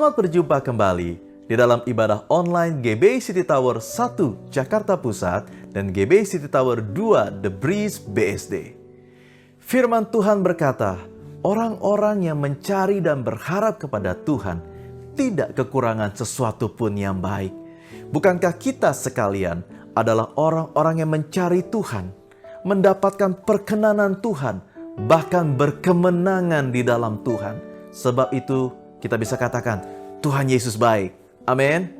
Selamat berjumpa kembali di dalam ibadah online GBI City Tower 1 Jakarta Pusat dan GBI City Tower 2 The Breeze BSD. Firman Tuhan berkata, orang-orang yang mencari dan berharap kepada Tuhan tidak kekurangan sesuatu pun yang baik. Bukankah kita sekalian adalah orang-orang yang mencari Tuhan, mendapatkan perkenanan Tuhan, bahkan berkemenangan di dalam Tuhan. Sebab itu kita bisa katakan, Tuhan Yesus baik. Amin.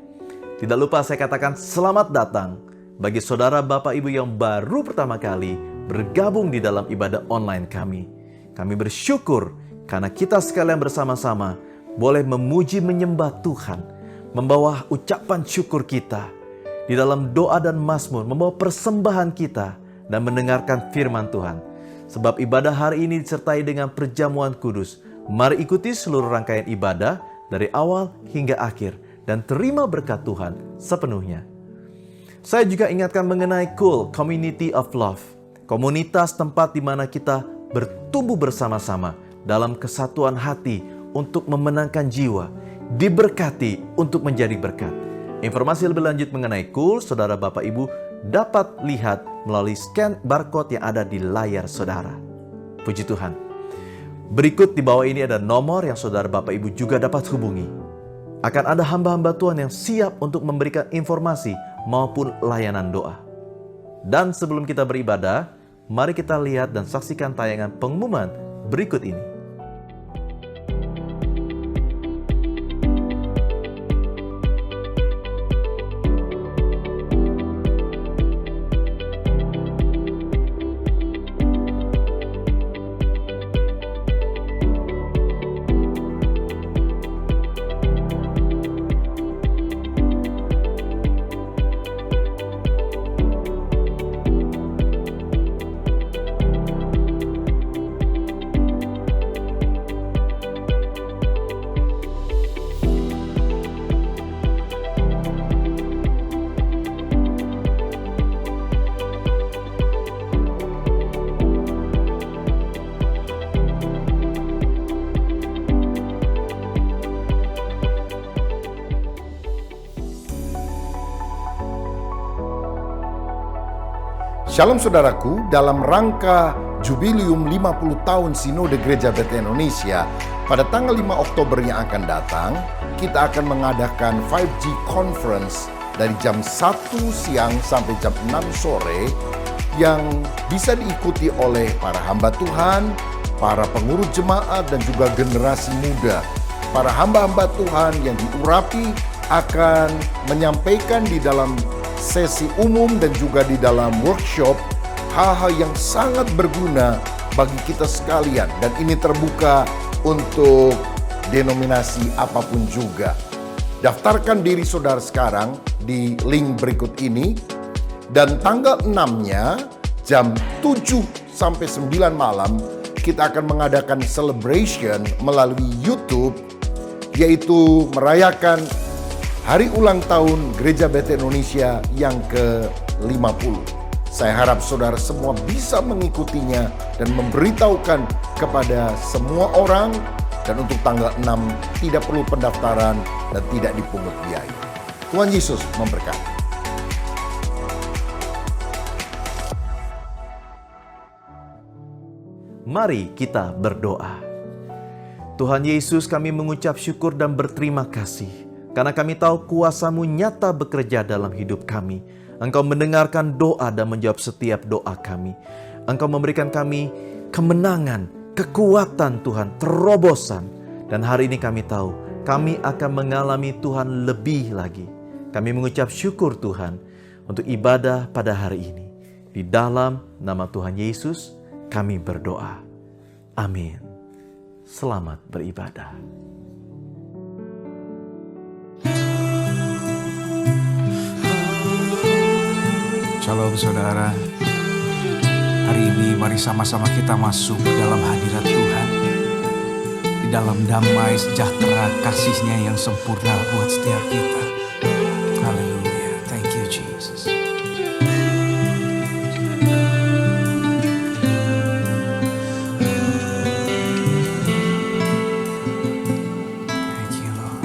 Tidak lupa saya katakan selamat datang bagi saudara Bapak Ibu yang baru pertama kali bergabung di dalam ibadah online kami. Kami bersyukur karena kita sekalian bersama-sama boleh memuji menyembah Tuhan, membawa ucapan syukur kita di dalam doa dan mazmur, membawa persembahan kita dan mendengarkan firman Tuhan. Sebab ibadah hari ini disertai dengan perjamuan kudus. Mari ikuti seluruh rangkaian ibadah dari awal hingga akhir dan terima berkat Tuhan sepenuhnya. Saya juga ingatkan mengenai Cool Community of Love, komunitas tempat di mana kita bertumbuh bersama-sama dalam kesatuan hati untuk memenangkan jiwa, diberkati untuk menjadi berkat. Informasi lebih lanjut mengenai Cool, saudara Bapak Ibu dapat lihat melalui scan barcode yang ada di layar saudara. Puji Tuhan. Berikut di bawah ini ada nomor yang saudara Bapak Ibu juga dapat hubungi. Akan ada hamba-hamba Tuhan yang siap untuk memberikan informasi maupun layanan doa. Dan sebelum kita beribadah, mari kita lihat dan saksikan tayangan pengumuman berikut ini. Shalom saudaraku, dalam rangka Jubilium 50 tahun Sinode Gereja Bethel Indonesia, pada tanggal 5 Oktober yang akan datang, kita akan mengadakan 5G Conference dari jam 1 siang sampai jam 6 sore yang bisa diikuti oleh para hamba Tuhan, para pengurus jemaat, dan juga generasi muda. Para hamba-hamba Tuhan yang diurapi akan menyampaikan di dalam sesi umum dan juga di dalam workshop hal-hal yang sangat berguna bagi kita sekalian, dan ini terbuka untuk denominasi apapun juga. Daftarkan diri saudara sekarang di link berikut ini, dan tanggal 6-nya jam 7 sampai 9 malam kita akan mengadakan celebration melalui YouTube, yaitu merayakan Hari ulang tahun Gereja Bethel Indonesia yang ke-50. Saya harap saudara semua bisa mengikutinya dan memberitahukan kepada semua orang. Dan untuk tanggal 6 tidak perlu pendaftaran dan tidak dipungut biaya. Tuhan Yesus memberkati. Mari kita berdoa. Tuhan Yesus, kami mengucap syukur dan berterima kasih karena kami tahu kuasa-Mu nyata bekerja dalam hidup kami. Engkau mendengarkan doa dan menjawab setiap doa kami. Engkau memberikan kami kemenangan, kekuatan Tuhan, terobosan. Dan hari ini kami tahu, kami akan mengalami Tuhan lebih lagi. Kami mengucap syukur Tuhan untuk ibadah pada hari ini. Di dalam nama Tuhan Yesus, kami berdoa. Amin. Selamat beribadah. Shalom saudara, hari ini mari sama-sama kita masuk ke dalam hadirat Tuhan, di dalam damai sejahtera kasih-Nya yang sempurna buat setiap kita. Haleluya, thank you Jesus. Thank you Lord.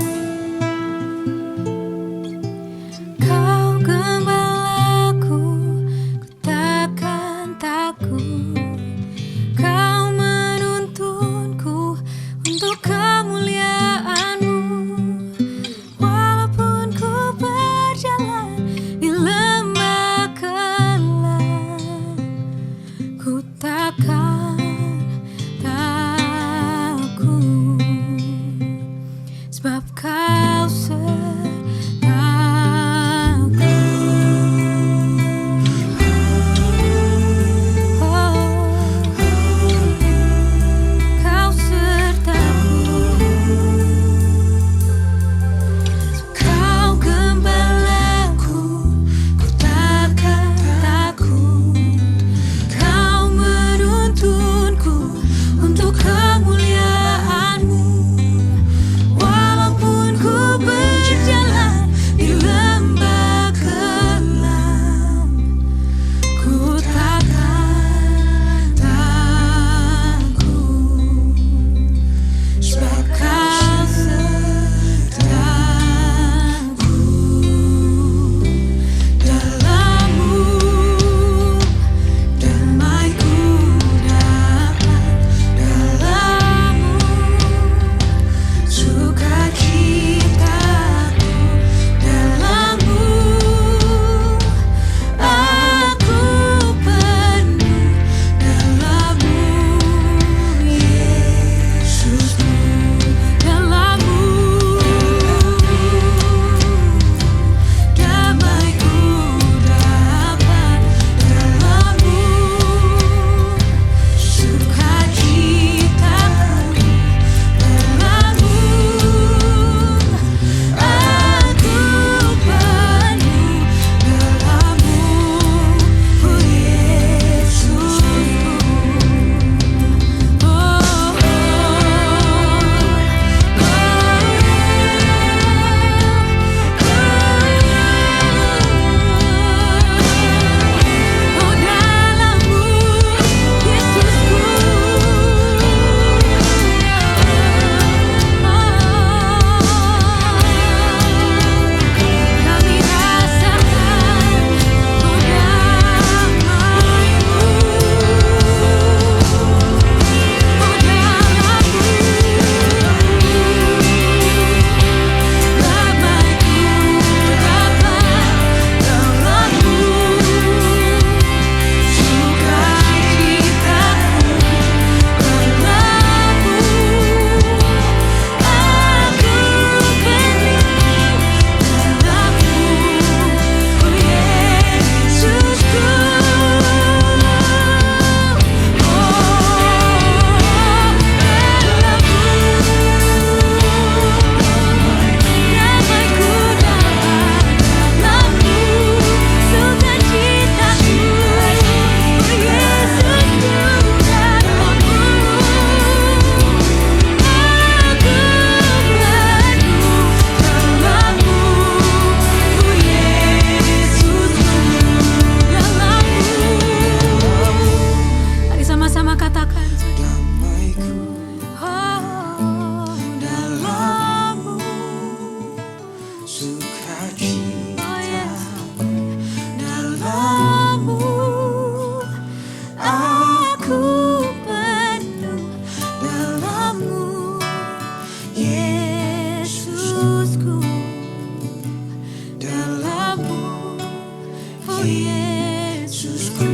Yesusku,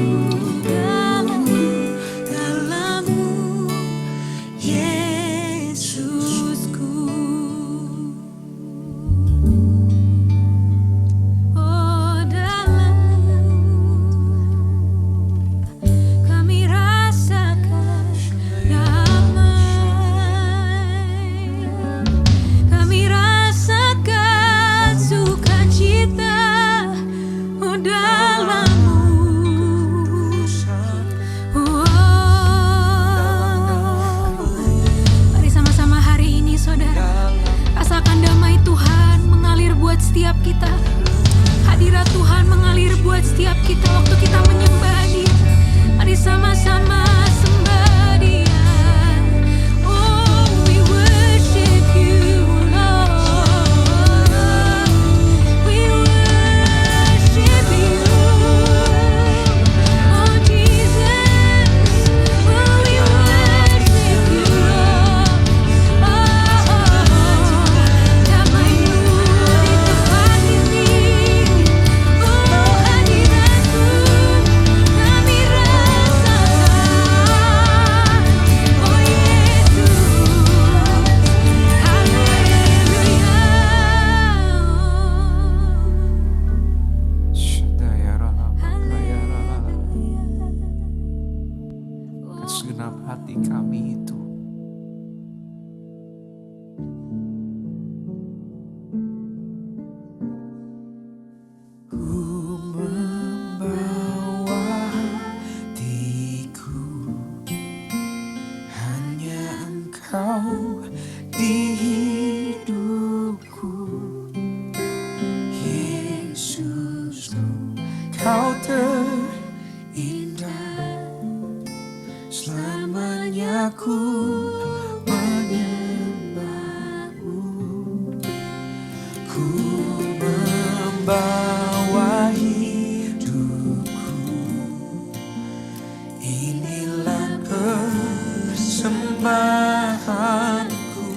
dalammu, Yesusku. Oh, dalammu kami rasakan damai, kami rasakan sukacita. Oh, dalammu, oh, mari sama-sama hari ini saudara rasakan damai Tuhan mengalir buat setiap kita. Hadirat Tuhan mengalir buat setiap kita waktu kita menyembah Dia. Mari sama-sama sembah Dia. Oh, we worship You, Lord. We worship You. Oh, Jesus. Oh, we worship You, Lord. Damai-Mu di tempat ini. Oh, hadirat-Mu kami rasakan. Oh, Yesus. Haleluya. Segenap hati kami itu ku membawa hatiku, hanya Engkau di hidupku. Yesusku, Kau terindah, selamanya ku menyembahmu. Ku membawa hidupku, inilah persembahanku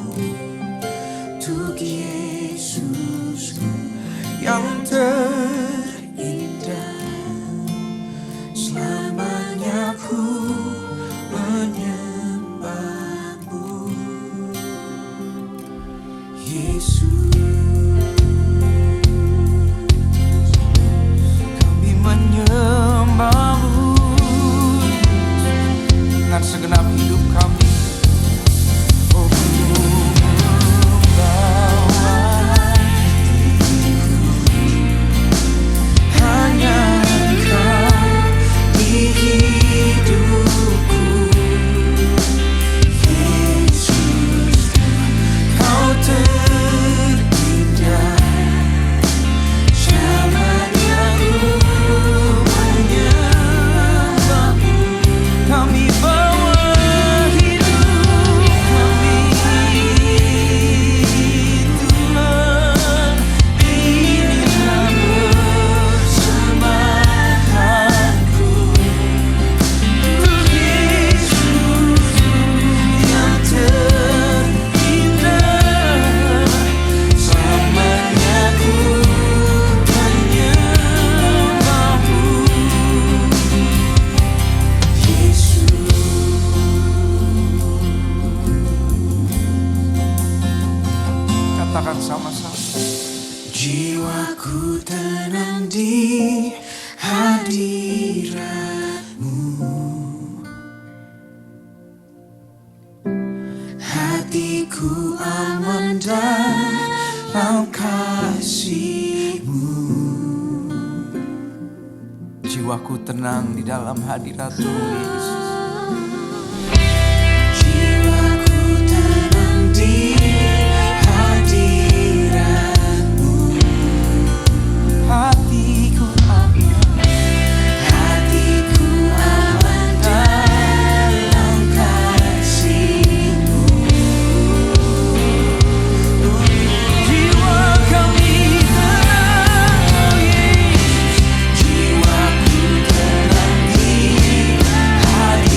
untuk Yesusku yang terindah. Selamanya ku menyembahmu, Yesus. Kami menyembahmu dengan segenap hidup kami. Oh, ku membawa diriku, hanya Engkau di hidupku. Yesus, Kau terindah, selamanya ku menyembahmu. Kami bawa hidup kami, Tuhan, inilah persembahanku untuk Yesus yang terindah. Selamanya ku menyembahmu, Yesus. Katakan sama-sama. Jiwaku tenang di hadirat-Mu, hatiku aman dalam kasih-Mu. Jiwaku tenang di dalam hadirat-Mu, Yesus. Jiwaku tenang di hadirat-Mu, hatiku aman, hatiku aman dalam kasih-Mu. Jiwa kami tenang, Yesus. Jiwaku tenang di hadirat-Mu.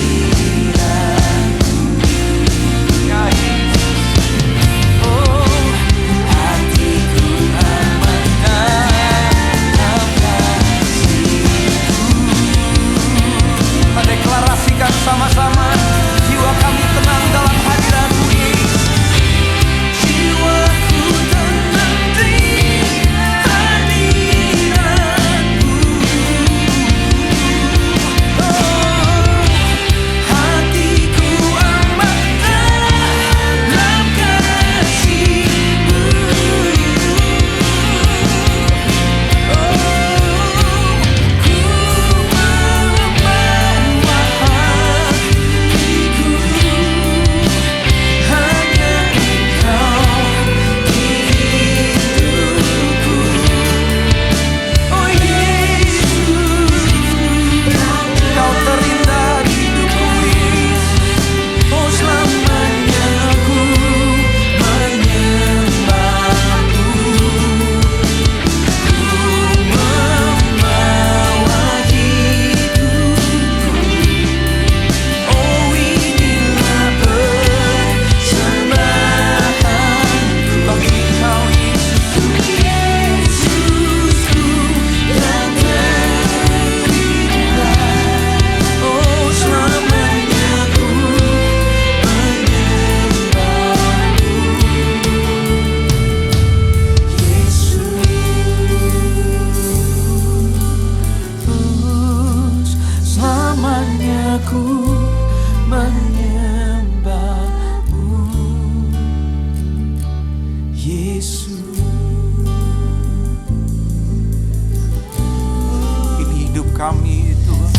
kami Tuhan.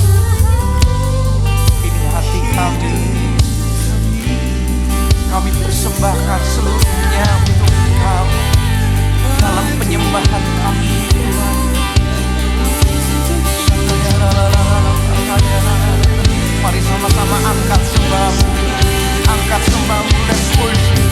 Ini hati kami. Kami persembahkan seluruhnya untuk Engkau dalam penyembahan kami Tuhan. Mari sama-sama angkat sembahmu, angkat sembahmu, let's worship.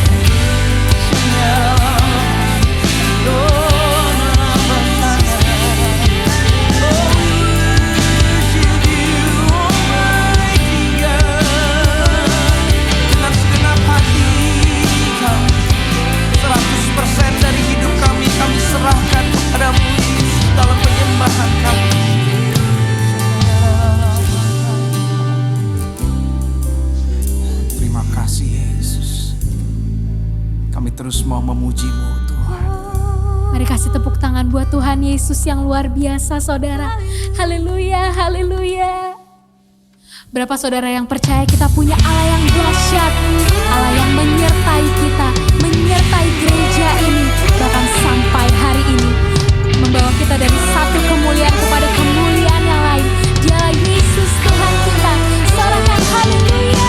Dengan segenap hati kami, 100% dari hidup kami serahkan kepadamu dalam penyembahan kami. Terima kasih Yesus. Kami terus mau memuji-Mu Tuhan. Mari kasih tepuk tangan buat Tuhan Yesus yang luar biasa, saudara. Haleluya, haleluya. Berapa saudara yang percaya kita punya Allah yang dahsyat, Allah yang menyertai kita, menyertai gereja ini, bahkan sampai hari ini, membawa kita dari satu kemuliaan kepada kemuliaan yang lain. Dialah Yesus Tuhan kita. Sorakan haleluya.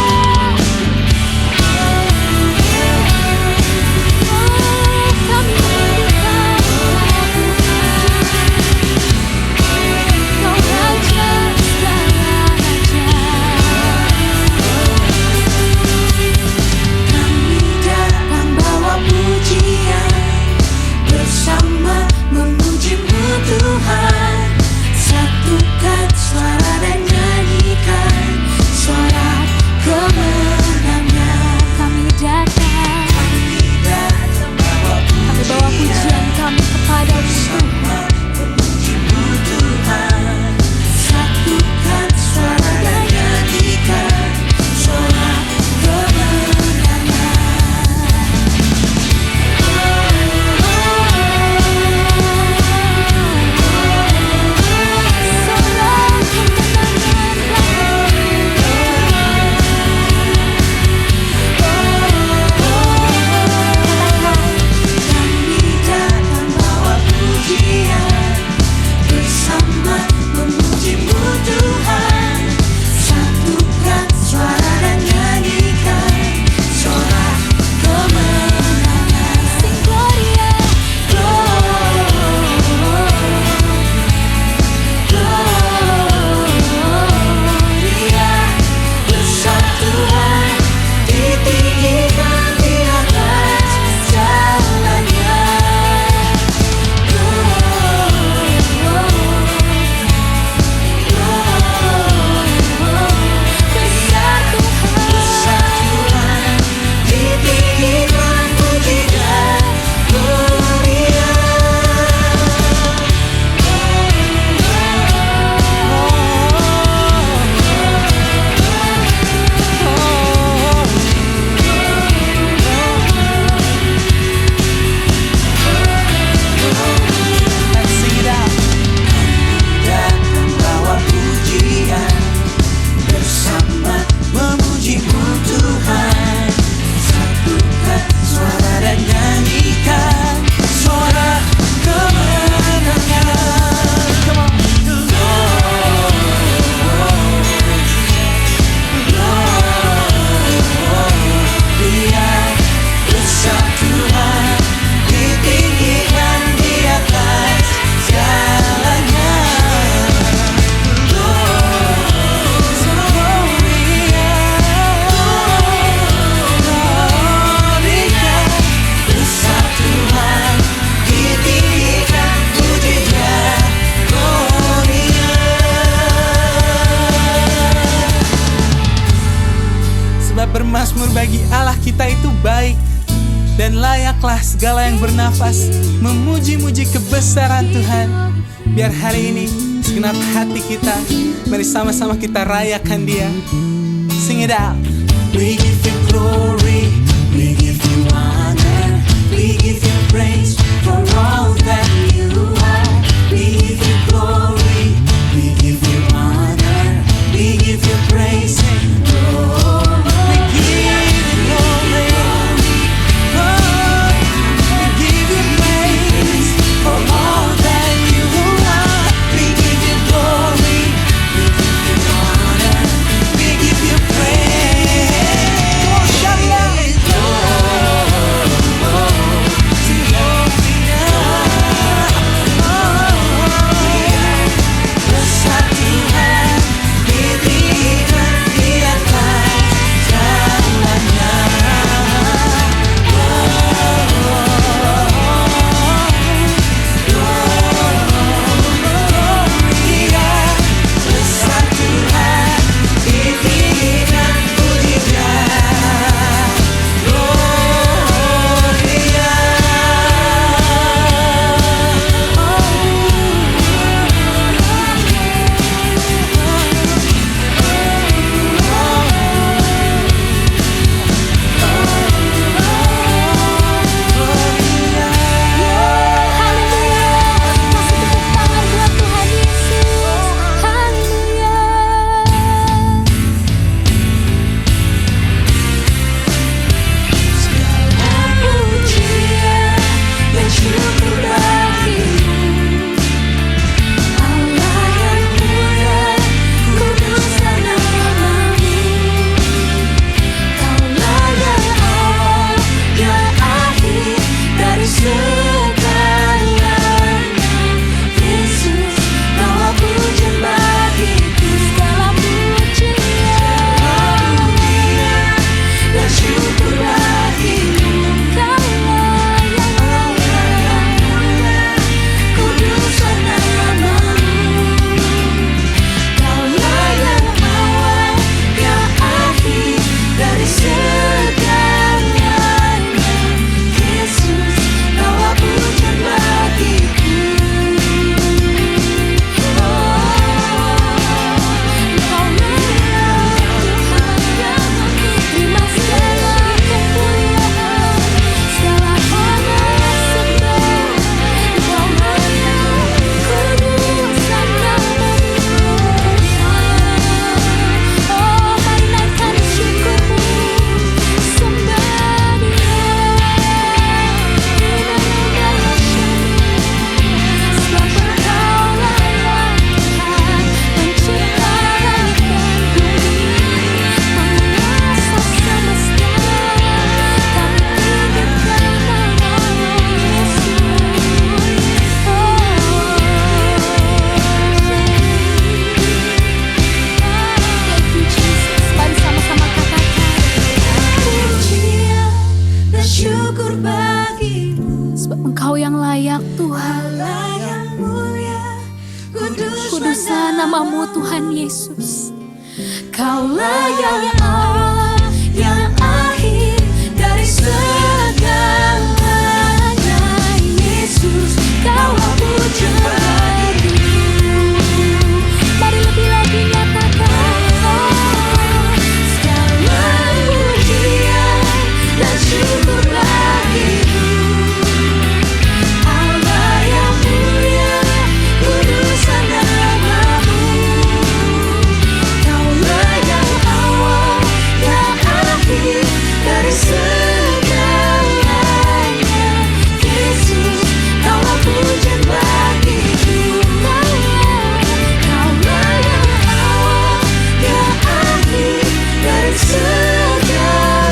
Bermazmur bagi Allah kita itu baik, dan layaklah segala yang bernafas memuji-muji kebesaran Tuhan. Biar hari ini segenap hati kita, mari sama-sama kita rayakan Dia. Sing it out. We give you glory, we give you honor, we give you praise for all that you are. We give you glory, we give you honor, we give you praise and glory. Glory, Kuduslah namamu Tuhan Yesus. Kaulah yang awal, yang akhir dari segalanya. Yesus, Kaulah puja bagiku. Mari lebih lagi nyatakan Segala pujian dan syukur bagiku. Allah yang mulia, kuduslah namamu. Kaulah yang awal, yang akhir dari segalanya. Yesus, Kaulah pujian bagiku. Kaulah yang awal, yang akhir dari segalanya.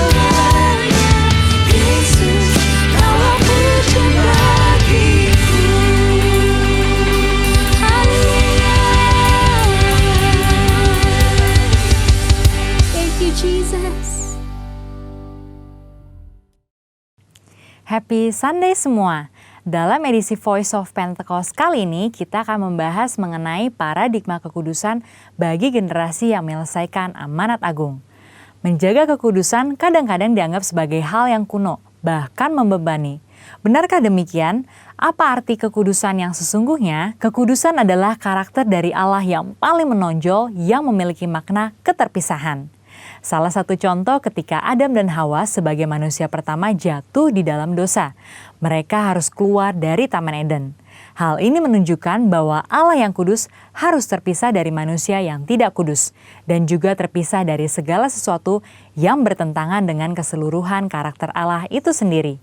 Yesus, Kaulah pujian bagiku. Thank you Jesus. Happy Sunday semua. Dalam edisi Voice of Pentecost kali ini kita akan membahas mengenai paradigma kekudusan bagi generasi yang menyelesaikan amanat agung. Menjaga kekudusan kadang-kadang dianggap sebagai hal yang kuno, bahkan membebani. Benarkah demikian? Apa arti kekudusan yang sesungguhnya? Kekudusan adalah karakter dari Allah yang paling menonjol yang memiliki makna keterpisahan. Salah satu contoh ketika Adam dan Hawa sebagai manusia pertama jatuh di dalam dosa. Mereka harus keluar dari Taman Eden. Hal ini menunjukkan bahwa Allah yang kudus harus terpisah dari manusia yang tidak kudus. Dan juga terpisah dari segala sesuatu yang bertentangan dengan keseluruhan karakter Allah itu sendiri.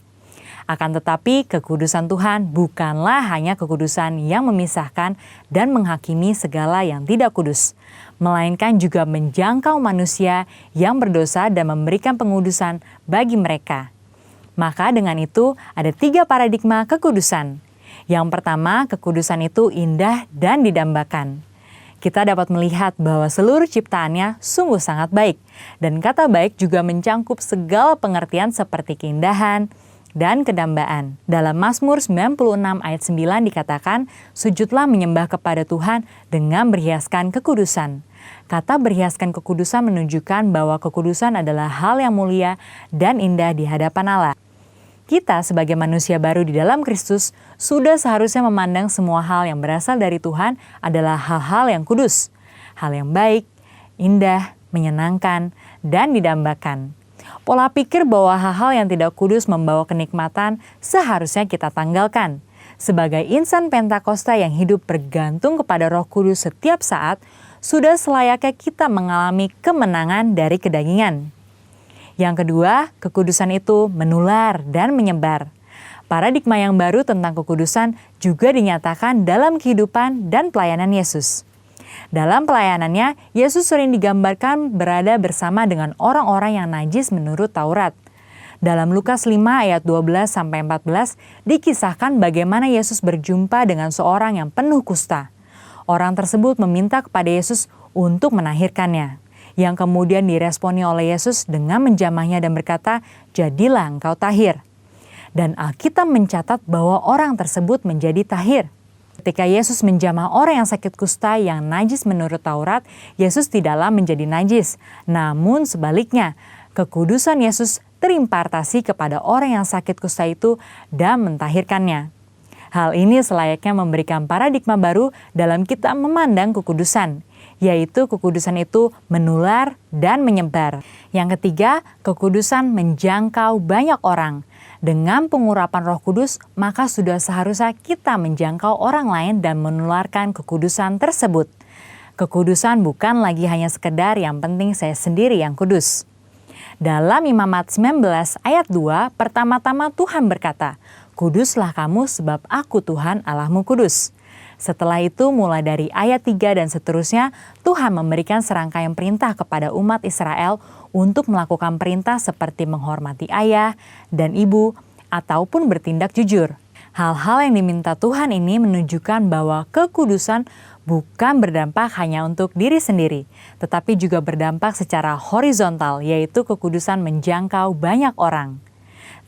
Akan tetapi kekudusan Tuhan bukanlah hanya kekudusan yang memisahkan dan menghakimi segala yang tidak kudus, melainkan juga menjangkau manusia yang berdosa dan memberikan pengudusan bagi mereka. Maka dengan itu ada 3 paradigma kekudusan. Yang pertama, kekudusan itu indah dan didambakan. Kita dapat melihat bahwa seluruh ciptaannya sungguh sangat baik, dan kata baik juga mencangkup segala pengertian seperti keindahan dan kedambaan. Dalam Mazmur 96 ayat 9 dikatakan, sujudlah menyembah kepada Tuhan dengan berhiaskan kekudusan. Kata berhiaskan kekudusan menunjukkan bahwa kekudusan adalah hal yang mulia dan indah di hadapan Allah. Kita sebagai manusia baru di dalam Kristus sudah seharusnya memandang semua hal yang berasal dari Tuhan adalah hal-hal yang kudus, hal yang baik, indah, menyenangkan, dan didambakan. Pola pikir bahwa hal-hal yang tidak kudus membawa kenikmatan seharusnya kita tanggalkan. Sebagai insan Pentakosta yang hidup bergantung kepada Roh Kudus setiap saat, sudah selayaknya kita mengalami kemenangan dari kedagingan. Yang kedua, kekudusan itu menular dan menyebar. Paradigma yang baru tentang kekudusan juga dinyatakan dalam kehidupan dan pelayanan Yesus. Dalam pelayanannya, Yesus sering digambarkan berada bersama dengan orang-orang yang najis menurut Taurat. Dalam Lukas 5 ayat 12-14 dikisahkan bagaimana Yesus berjumpa dengan seorang yang penuh kusta. Orang tersebut meminta kepada Yesus untuk menahirkannya, yang kemudian diresponi oleh Yesus dengan menjamahnya dan berkata, "Jadilah engkau tahir." Dan Alkitab mencatat bahwa orang tersebut menjadi tahir. Ketika Yesus menjamah orang yang sakit kusta yang najis menurut Taurat, Yesus tidaklah menjadi najis. Namun sebaliknya, kekudusan Yesus terimpartasi kepada orang yang sakit kusta itu dan mentahirkannya. Hal ini selayaknya memberikan paradigma baru dalam kita memandang kekudusan, yaitu kekudusan itu menular dan menyebar. Yang ketiga, kekudusan menjangkau banyak orang. Dengan pengurapan Roh Kudus, maka sudah seharusnya kita menjangkau orang lain dan menularkan kekudusan tersebut. Kekudusan bukan lagi hanya sekedar yang penting saya sendiri yang kudus. Dalam Imamat 19 ayat 2, pertama-tama Tuhan berkata, "Kuduslah kamu sebab aku Tuhan Allahmu kudus." Setelah itu mulai dari ayat 3 dan seterusnya, Tuhan memberikan serangkaian perintah kepada umat Israel untuk melakukan perintah seperti menghormati ayah dan ibu ataupun bertindak jujur. Hal-hal yang diminta Tuhan ini menunjukkan bahwa kekudusan bukan berdampak hanya untuk diri sendiri, tetapi juga berdampak secara horizontal, yaitu kekudusan menjangkau banyak orang.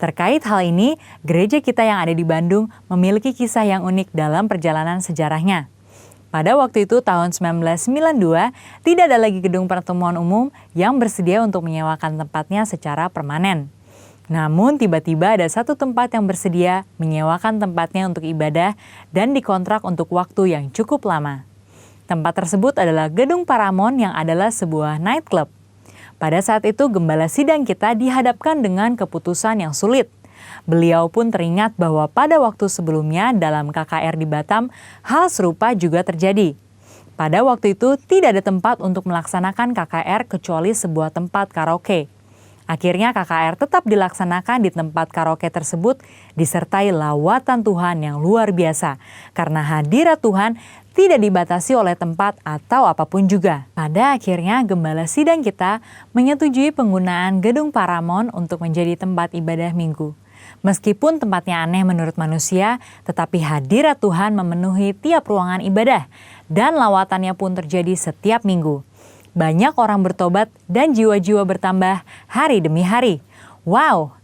Terkait hal ini, gereja kita yang ada di Bandung memiliki kisah yang unik dalam perjalanan sejarahnya. Pada waktu itu tahun 1992, tidak ada lagi gedung pertemuan umum yang bersedia untuk menyewakan tempatnya secara permanen. Namun tiba-tiba ada satu tempat yang bersedia menyewakan tempatnya untuk ibadah dan dikontrak untuk waktu yang cukup lama. Tempat tersebut adalah Gedung Paramount yang adalah sebuah nightclub. Pada saat itu gembala sidang kita dihadapkan dengan keputusan yang sulit. Beliau pun teringat bahwa pada waktu sebelumnya dalam KKR di Batam, hal serupa juga terjadi. Pada waktu itu tidak ada tempat untuk melaksanakan KKR kecuali sebuah tempat karaoke. Akhirnya KKR tetap dilaksanakan di tempat karaoke tersebut disertai lawatan Tuhan yang luar biasa. Karena hadirat Tuhan tidak dibatasi oleh tempat atau apapun juga. Pada akhirnya gembala sidang kita menyetujui penggunaan Gedung Paramount untuk menjadi tempat ibadah minggu. Meskipun tempatnya aneh menurut manusia, tetapi hadirat Tuhan memenuhi tiap ruangan ibadah dan lawatannya pun terjadi setiap minggu. Banyak orang bertobat dan jiwa-jiwa bertambah hari demi hari. Wow!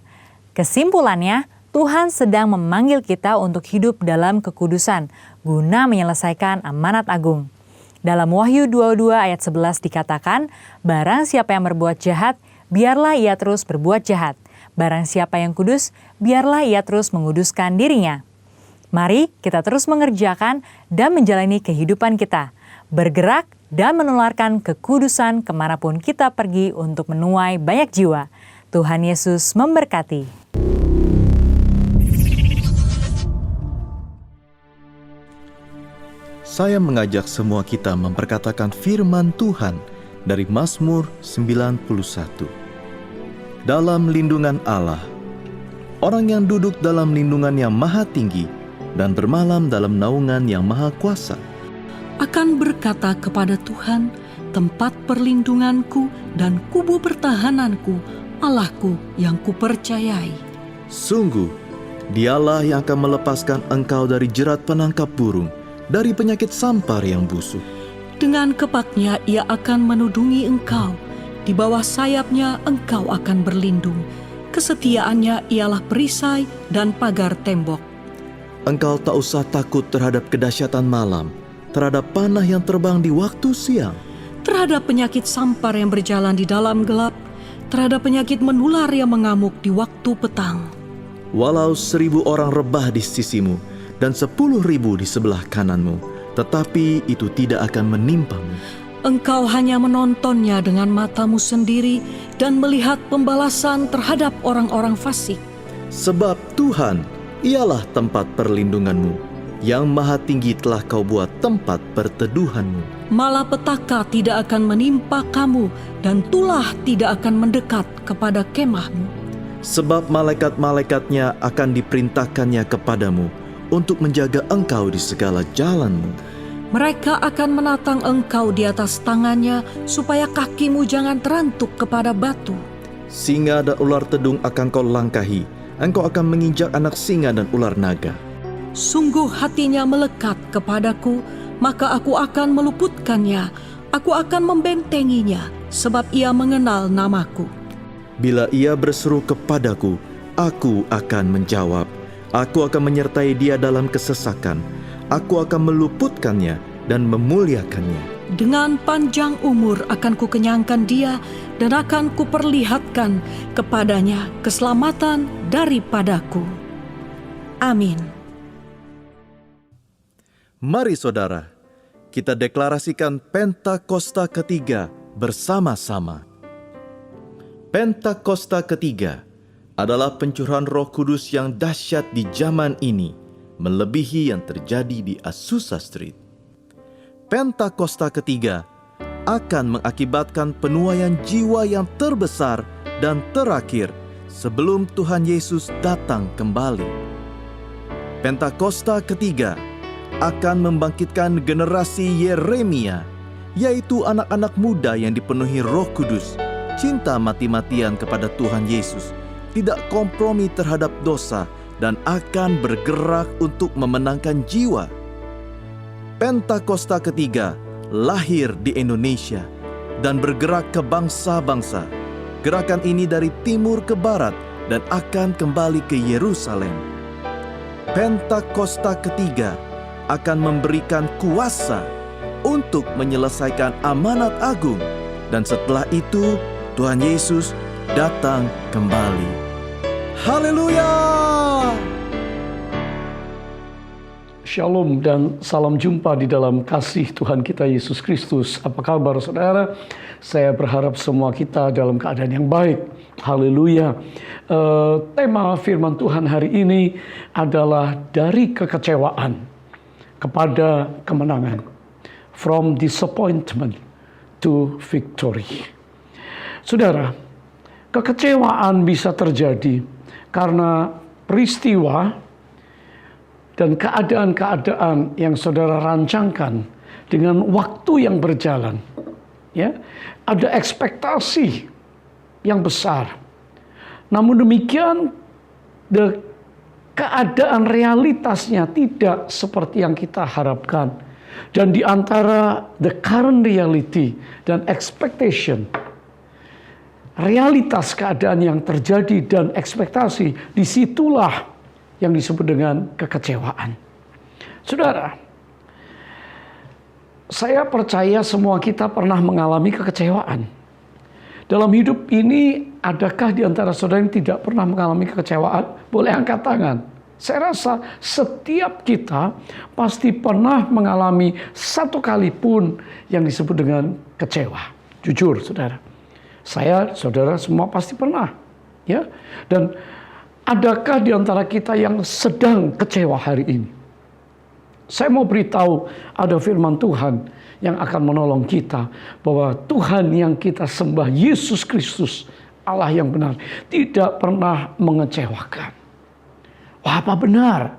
Kesimpulannya, Tuhan sedang memanggil kita untuk hidup dalam kekudusan guna menyelesaikan amanat agung. Dalam Wahyu 22 ayat 11 dikatakan, barang siapa yang berbuat jahat, biarlah ia terus berbuat jahat. Barang siapa yang kudus, biarlah ia terus menguduskan dirinya. Mari kita terus mengerjakan dan menjalani kehidupan kita, bergerak dan menularkan kekudusan kemanapun kita pergi untuk menuai banyak jiwa. Tuhan Yesus memberkati. Saya mengajak semua kita memperkatakan firman Tuhan dari Mazmur 91. Dalam lindungan Allah, orang yang duduk dalam lindungan yang maha tinggi dan bermalam dalam naungan yang maha kuasa, akan berkata kepada Tuhan, tempat perlindunganku dan kubu pertahananku, Allahku yang kupercayai. sungguh Dialah yang akan melepaskan engkau dari jerat penangkap burung, dari penyakit sampar yang busuk. Dengan kepaknya ia akan menudungi engkau, di bawah sayapnya engkau akan berlindung. Kesetiaannya ialah perisai dan pagar tembok. Engkau tak usah takut terhadap kedahsyatan malam, terhadap panah yang terbang di waktu siang, Terhadap penyakit sampar yang berjalan di dalam gelap, terhadap penyakit menular yang mengamuk di waktu petang. walau 1000 orang rebah di sisimu dan 10.000 di sebelah kananmu, tetapi itu tidak akan menimpamu. Engkau hanya menontonnya dengan matamu sendiri dan melihat pembalasan terhadap orang-orang fasik. Sebab Tuhan ialah tempat perlindunganmu, yang maha tinggi telah kau buat tempat perteduhanmu. Malapetaka tidak akan menimpa kamu dan tulah tidak akan mendekat kepada kemahmu. Sebab malaikat-malaikatnya akan diperintahkannya kepadamu untuk menjaga engkau di segala jalanmu. Mereka akan menatang engkau di atas tangannya supaya kakimu jangan terantuk kepada batu. Singa dan ular tedung akan kau langkahi, engkau akan menginjak anak singa dan ular naga. Sungguh hatinya melekat kepadaku, maka aku akan meluputkannya. Aku akan membentenginya, sebab ia mengenal namaku. Bila ia berseru kepadaku, aku akan menjawab. Aku akan menyertai dia dalam kesesakan. Aku akan meluputkannya dan memuliakannya. Dengan panjang umur akan kukenyangkan dia dan akan kuperlihatkan kepadanya keselamatan daripadaku. Amin. Mari saudara, kita deklarasikan Pentakosta ketiga bersama-sama. Pentakosta ketiga adalah pencurahan Roh Kudus yang dahsyat di zaman ini, melebihi yang terjadi di Azusa Street. Pentakosta ketiga akan mengakibatkan penuaian jiwa yang terbesar dan terakhir sebelum Tuhan Yesus datang kembali. Pentakosta ketiga akan membangkitkan generasi Yeremia, yaitu anak-anak muda yang dipenuhi Roh Kudus, cinta mati-matian kepada Tuhan Yesus, tidak kompromi terhadap dosa, dan akan bergerak untuk memenangkan jiwa. Pentakosta ketiga lahir di Indonesia dan bergerak ke bangsa-bangsa. Gerakan ini dari timur ke barat dan akan kembali ke Yerusalem. Pentakosta ketiga akan memberikan kuasa untuk menyelesaikan amanat agung. Dan setelah itu, Tuhan Yesus datang kembali. Haleluya! Shalom dan salam jumpa di dalam kasih Tuhan kita Yesus Kristus. Apa kabar saudara? Saya berharap semua kita dalam keadaan yang baik. Haleluya. Tema firman Tuhan hari ini adalah dari kekecewaan kepada kemenangan. From disappointment to victory. Saudara, kekecewaan bisa terjadi karena peristiwa dan keadaan-keadaan yang saudara rancangkan dengan waktu yang berjalan. Ya, ada ekspektasi yang besar. Namun demikian, keadaan realitasnya tidak seperti yang kita harapkan. Dan di antara the current reality dan expectation, realitas keadaan yang terjadi dan ekspektasi, disitulah yang disebut dengan kekecewaan. Saudara, saya percaya semua kita pernah mengalami kekecewaan. Dalam hidup ini, adakah di antara saudara yang tidak pernah mengalami kekecewaan? Boleh angkat tangan. Saya rasa setiap kita pasti pernah mengalami satu kali pun yang disebut dengan kecewa. Jujur, saudara. Saya, saudara semua pasti pernah. Ya, dan adakah di antara kita yang sedang kecewa hari ini? Saya mau beritahu ada firman Tuhan yang akan menolong kita bahwa Tuhan yang kita sembah, Yesus Kristus, Allah yang benar, tidak pernah mengecewakan. Wah, apa benar?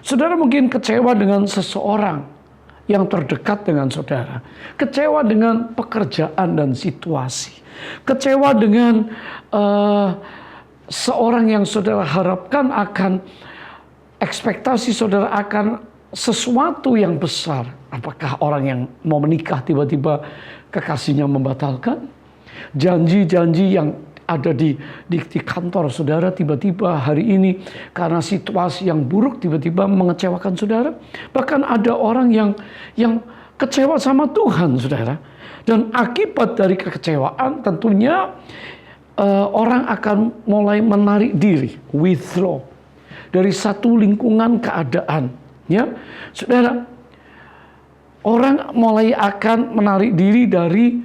Saudara mungkin kecewa dengan seseorang yang terdekat dengan saudara. Kecewa dengan pekerjaan dan situasi. Kecewa dengan seorang yang saudara harapkan akan ekspektasi saudara akan sesuatu yang besar. Apakah orang yang mau menikah tiba-tiba kekasihnya membatalkan? Janji-janji yang ada di kantor saudara tiba-tiba hari ini karena situasi yang buruk tiba-tiba mengecewakan saudara. Bahkan ada orang yang kecewa sama Tuhan, saudara. Dan akibat dari kekecewaan tentunya orang akan mulai menarik diri, withdraw dari satu lingkungan keadaan. Ya, saudara, orang mulai akan menarik diri dari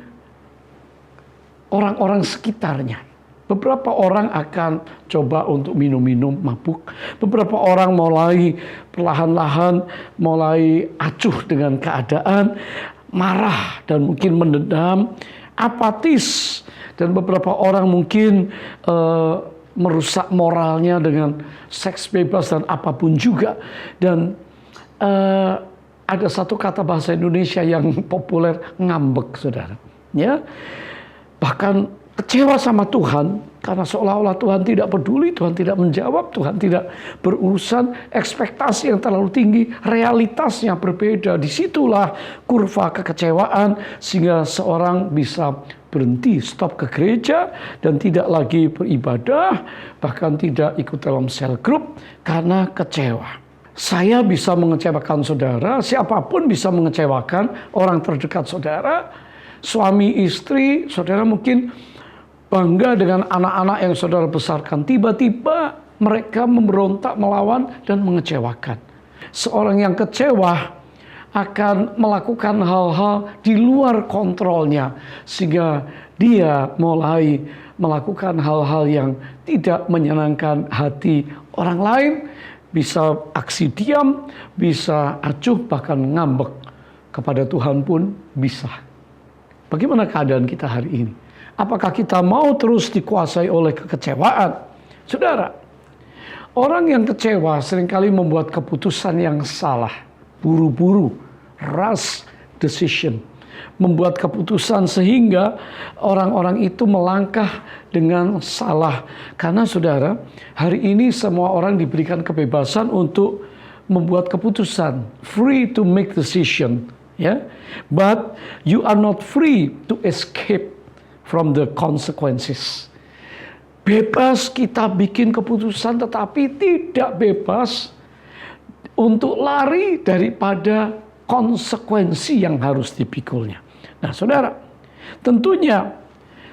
orang-orang sekitarnya. Beberapa orang akan coba untuk minum-minum mabuk. Beberapa orang mulai perlahan-lahan mulai acuh dengan keadaan, marah dan mungkin mendendam, apatis. Dan beberapa orang mungkin merusak moralnya dengan seks bebas dan apapun juga. Dan ada satu kata bahasa Indonesia yang populer, ngambek, saudara. Ya, bahkan kecewa sama Tuhan karena seolah-olah Tuhan tidak peduli, Tuhan tidak menjawab, Tuhan tidak berurusan, ekspektasi yang terlalu tinggi, realitasnya berbeda. Disitulah kurva kekecewaan sehingga seorang bisa berhenti, stop ke gereja dan tidak lagi beribadah, bahkan tidak ikut dalam cell group karena kecewa. Saya bisa mengecewakan saudara, siapapun bisa mengecewakan orang terdekat saudara, suami istri, saudara mungkin bangga dengan anak-anak yang saudara besarkan. Tiba-tiba mereka memberontak, melawan, dan mengecewakan. Seorang yang kecewa akan melakukan hal-hal di luar kontrolnya. Sehingga dia mulai melakukan hal-hal yang tidak menyenangkan hati orang lain. Bisa aksi diam, bisa acuh, bahkan ngambek. Kepada Tuhan pun bisa. Bagaimana keadaan kita hari ini? Apakah kita mau terus dikuasai oleh kekecewaan? Saudara, orang yang kecewa seringkali membuat keputusan yang salah. Buru-buru, rush decision. Membuat keputusan sehingga orang-orang itu melangkah dengan salah. Karena saudara, hari ini semua orang diberikan kebebasan untuk membuat keputusan. Free to make decision. Ya, but you are not free to escape from the consequences. Bebas kita bikin keputusan, tetapi tidak bebas untuk lari daripada konsekuensi yang harus dipikulnya. Nah, saudara, tentunya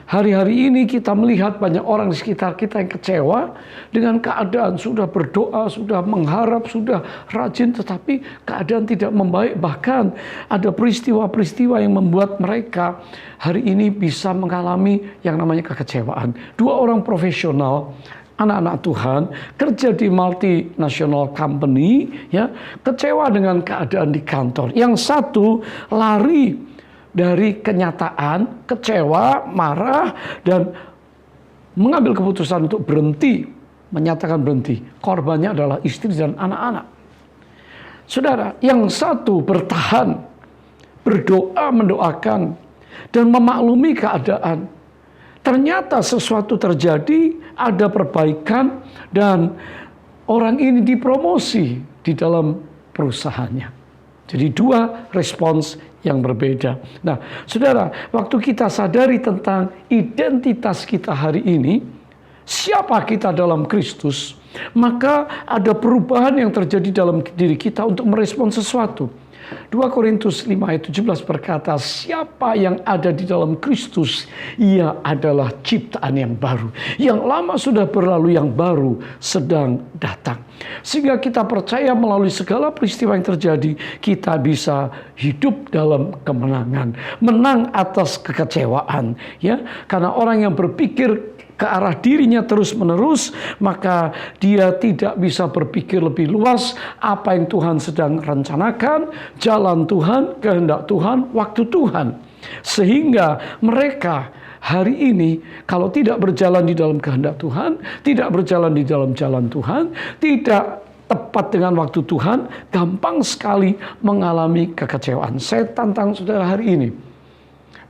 hari-hari ini kita melihat banyak orang di sekitar kita yang kecewa dengan keadaan. Sudah berdoa, sudah mengharap, sudah rajin, tetapi keadaan tidak membaik. Bahkan ada peristiwa-peristiwa yang membuat mereka hari ini bisa mengalami yang namanya kekecewaan. 2 orang profesional, anak-anak Tuhan, kerja di multinational company, ya, kecewa dengan keadaan di kantor. Yang satu lari dari kenyataan, kecewa, marah, dan mengambil keputusan untuk berhenti, menyatakan berhenti. Korbannya adalah istri dan anak-anak. Saudara, yang satu bertahan, berdoa, mendoakan, dan memaklumi keadaan. Ternyata sesuatu terjadi, ada perbaikan, dan orang ini dipromosi di dalam perusahaannya. Jadi 2 respons yang berbeda. Nah, saudara, waktu kita sadari tentang identitas kita hari ini, siapa kita dalam Kristus, maka ada perubahan yang terjadi dalam diri kita untuk merespon sesuatu. 2 Korintus 5 ayat 17 berkata, siapa yang ada di dalam Kristus, ia adalah ciptaan yang baru. Yang lama sudah berlalu, yang baru sedang datang. Sehingga kita percaya melalui segala peristiwa yang terjadi, kita bisa hidup dalam kemenangan. Menang atas kekecewaan. Ya, karena orang yang berpikir ke arah dirinya terus-menerus, maka dia tidak bisa berpikir lebih luas apa yang Tuhan sedang rencanakan, jalan Tuhan, kehendak Tuhan, waktu Tuhan. Sehingga mereka hari ini kalau tidak berjalan di dalam kehendak Tuhan, tidak berjalan di dalam jalan Tuhan, tidak tepat dengan waktu Tuhan, gampang sekali mengalami kekecewaan. Saya tantang saudara hari ini,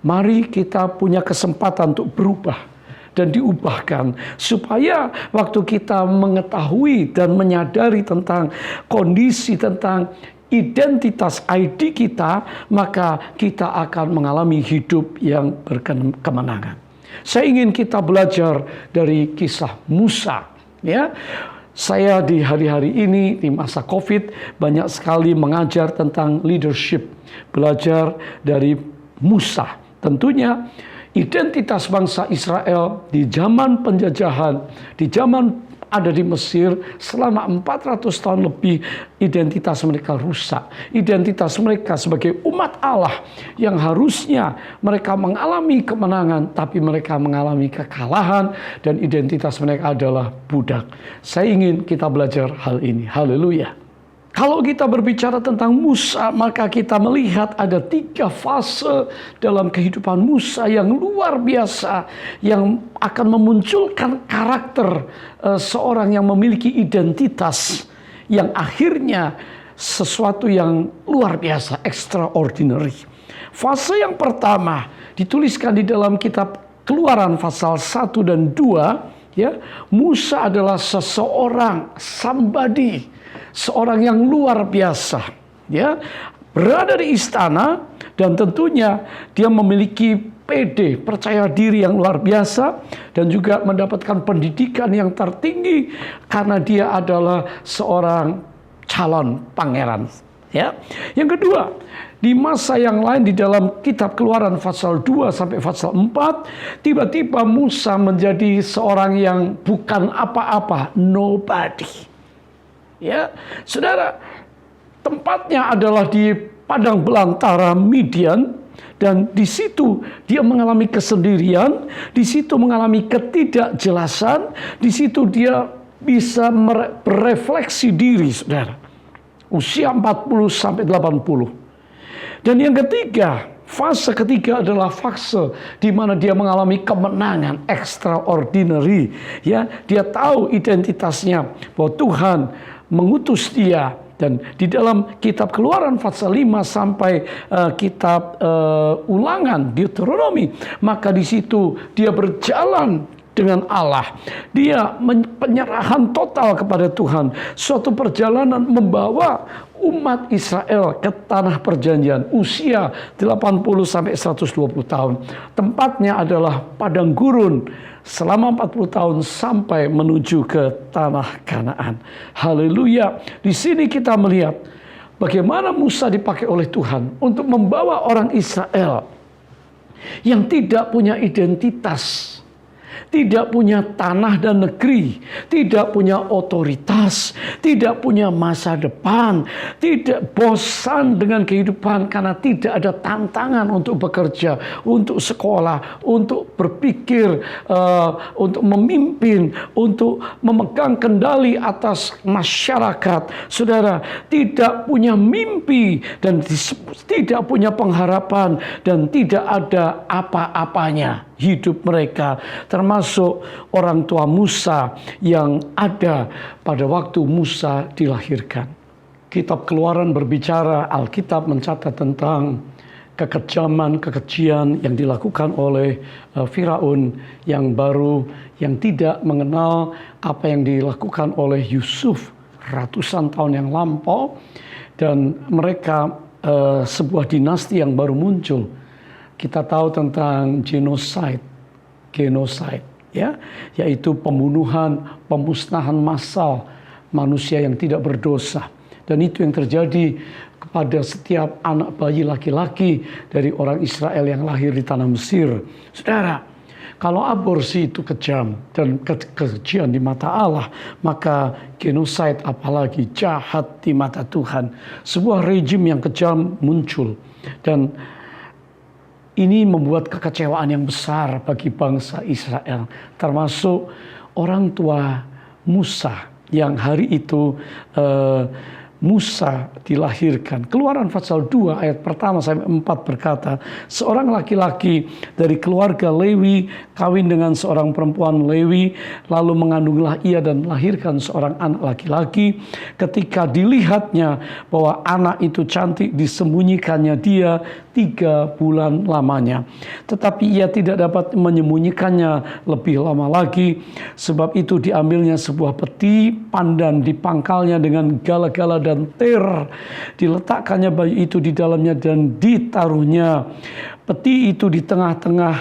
mari kita punya kesempatan untuk berubah dan diubahkan, supaya waktu kita mengetahui dan menyadari tentang kondisi, tentang identitas ID kita, maka kita akan mengalami hidup yang berkemenangan. Saya ingin kita belajar dari kisah Musa, ya. Saya di hari-hari ini di masa COVID banyak sekali mengajar tentang leadership, belajar dari Musa. Tentunya identitas bangsa Israel di zaman penjajahan, di zaman ada di Mesir selama 400 tahun lebih, identitas mereka rusak. Identitas mereka sebagai umat Allah yang harusnya mereka mengalami kemenangan, tapi mereka mengalami kekalahan, dan identitas mereka adalah budak. Saya ingin kita belajar hal ini. Haleluya. Kalau kita berbicara tentang Musa, maka kita melihat ada 3 fase dalam kehidupan Musa yang luar biasa, yang akan memunculkan karakter seorang yang memiliki identitas, yang akhirnya sesuatu yang luar biasa, extraordinary. Fase yang pertama dituliskan di dalam kitab Keluaran pasal 1 dan 2, ya. Musa adalah seseorang, somebody, seorang yang luar biasa, ya, berada di istana, dan tentunya dia memiliki PD, percaya diri yang luar biasa, dan juga mendapatkan pendidikan yang tertinggi karena dia adalah seorang calon pangeran, ya. Yang kedua, di masa yang lain di dalam kitab Keluaran pasal 2 sampai pasal 4, tiba-tiba Musa menjadi seorang yang bukan apa-apa, nobody. Ya, saudara, tempatnya adalah di padang belantara Midian, dan di situ dia mengalami kesendirian, di situ mengalami ketidakjelasan, di situ dia bisa berefleksi diri, saudara. Usia 40 sampai 80. Dan yang ketiga, fase ketiga adalah fase di mana dia mengalami kemenangan extraordinary, ya. Dia tahu identitasnya bahwa Tuhan mengutus dia, dan di dalam kitab Keluaran pasal 5 sampai kitab Ulangan, Deuteronomi, maka di situ dia berjalan dengan Allah. Dia penyerahan total kepada Tuhan. Suatu perjalanan membawa umat Israel ke tanah perjanjian, usia 80 sampai 120 tahun. Tempatnya adalah padang gurun selama 40 tahun sampai menuju ke tanah Kanaan. Haleluya. Di sini kita melihat bagaimana Musa dipakai oleh Tuhan untuk membawa orang Israel yang tidak punya identitas, tidak punya tanah dan negeri, tidak punya otoritas, tidak punya masa depan, tidak bosan dengan kehidupan karena tidak ada tantangan untuk bekerja, untuk sekolah, untuk berpikir, untuk memimpin, untuk memegang kendali atas masyarakat. Saudara, tidak punya mimpi dan tidak punya pengharapan dan tidak ada apa-apanya hidup mereka, termasuk orang tua Musa yang ada pada waktu Musa dilahirkan. Kitab Keluaran berbicara, Alkitab mencatat tentang kekejaman, kekejian yang dilakukan oleh Firaun yang baru, yang tidak mengenal apa yang dilakukan oleh Yusuf ratusan tahun yang lampau, dan mereka sebuah dinasti yang baru muncul. Kita tahu tentang genocide, ya, yaitu pembunuhan, pemusnahan massal manusia yang tidak berdosa. Dan itu yang terjadi kepada setiap anak bayi laki-laki dari orang Israel yang lahir di tanah Mesir. Saudara, kalau aborsi itu kejam dan kekejian di mata Allah, maka genocide apalagi jahat di mata Tuhan. Sebuah rejim yang kejam muncul, dan ini membuat kekecewaan yang besar bagi bangsa Israel, termasuk orang tua Musa yang hari itu Musa dilahirkan. Keluaran pasal 2 ayat pertama sampai 4 berkata, seorang laki-laki dari keluarga Lewi kawin dengan seorang perempuan Lewi, lalu mengandunglah ia dan melahirkan seorang anak laki-laki. Ketika dilihatnya bahwa anak itu cantik, disembunyikannya dia 3 bulan lamanya. Tetapi ia tidak dapat menyembunyikannya lebih lama lagi. Sebab itu diambilnya sebuah peti pandan, dipangkalnya dengan gala-gala dan ter, diletakkannya bayi itu di dalamnya dan ditaruhnya peti itu di tengah-tengah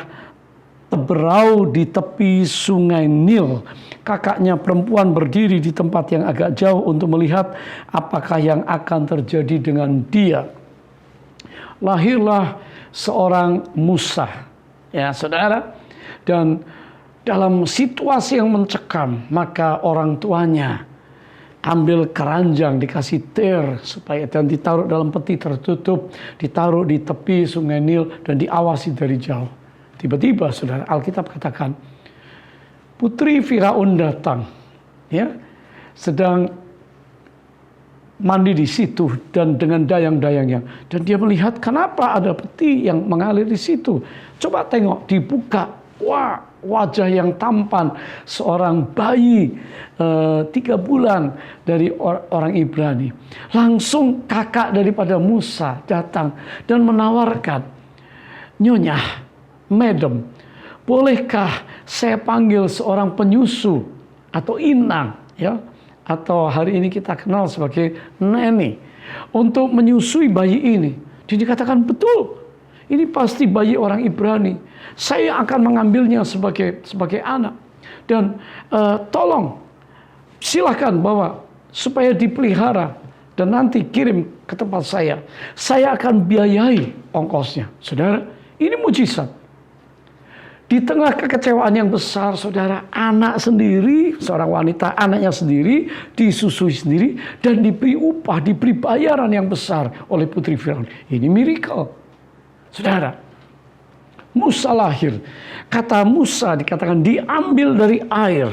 teberau di tepi sungai Nil. Kakaknya perempuan berdiri di tempat yang agak jauh untuk melihat apakah yang akan terjadi dengan dia. Lahirlah seorang Musa, ya saudara, dan dalam situasi yang mencekam, maka orang tuanya ambil keranjang, dikasih ter supaya dan ditaruh dalam peti tertutup, ditaruh di tepi sungai Nil dan diawasi dari jauh. Tiba-tiba, saudara, Alkitab katakan putri Firaun datang, ya, sedang mandi di situ dan dengan dayang-dayangnya, dan dia melihat kenapa ada peti yang mengalir di situ. Coba tengok, dibuka, wah, wajah yang tampan seorang bayi 3 bulan dari orang Ibrani. Langsung kakak daripada Musa datang dan menawarkan, Nyonya, Madam, bolehkah saya panggil seorang penyusu atau inang, ya, atau hari ini kita kenal sebagai neni, untuk menyusui bayi ini? Dia dikatakan, betul, ini pasti bayi orang Ibrani. Saya akan mengambilnya sebagai anak. Dan tolong, silakan bawa supaya dipelihara dan nanti kirim ke tempat saya. Saya akan biayai ongkosnya. Saudara, ini mujizat. Di tengah kekecewaan yang besar, saudara, anak sendiri, seorang wanita, anaknya sendiri, disusui sendiri, dan diberi upah, diberi bayaran yang besar oleh putri Firaun. Ini miracle. Saudara, Musa lahir. Kata Musa dikatakan diambil dari air.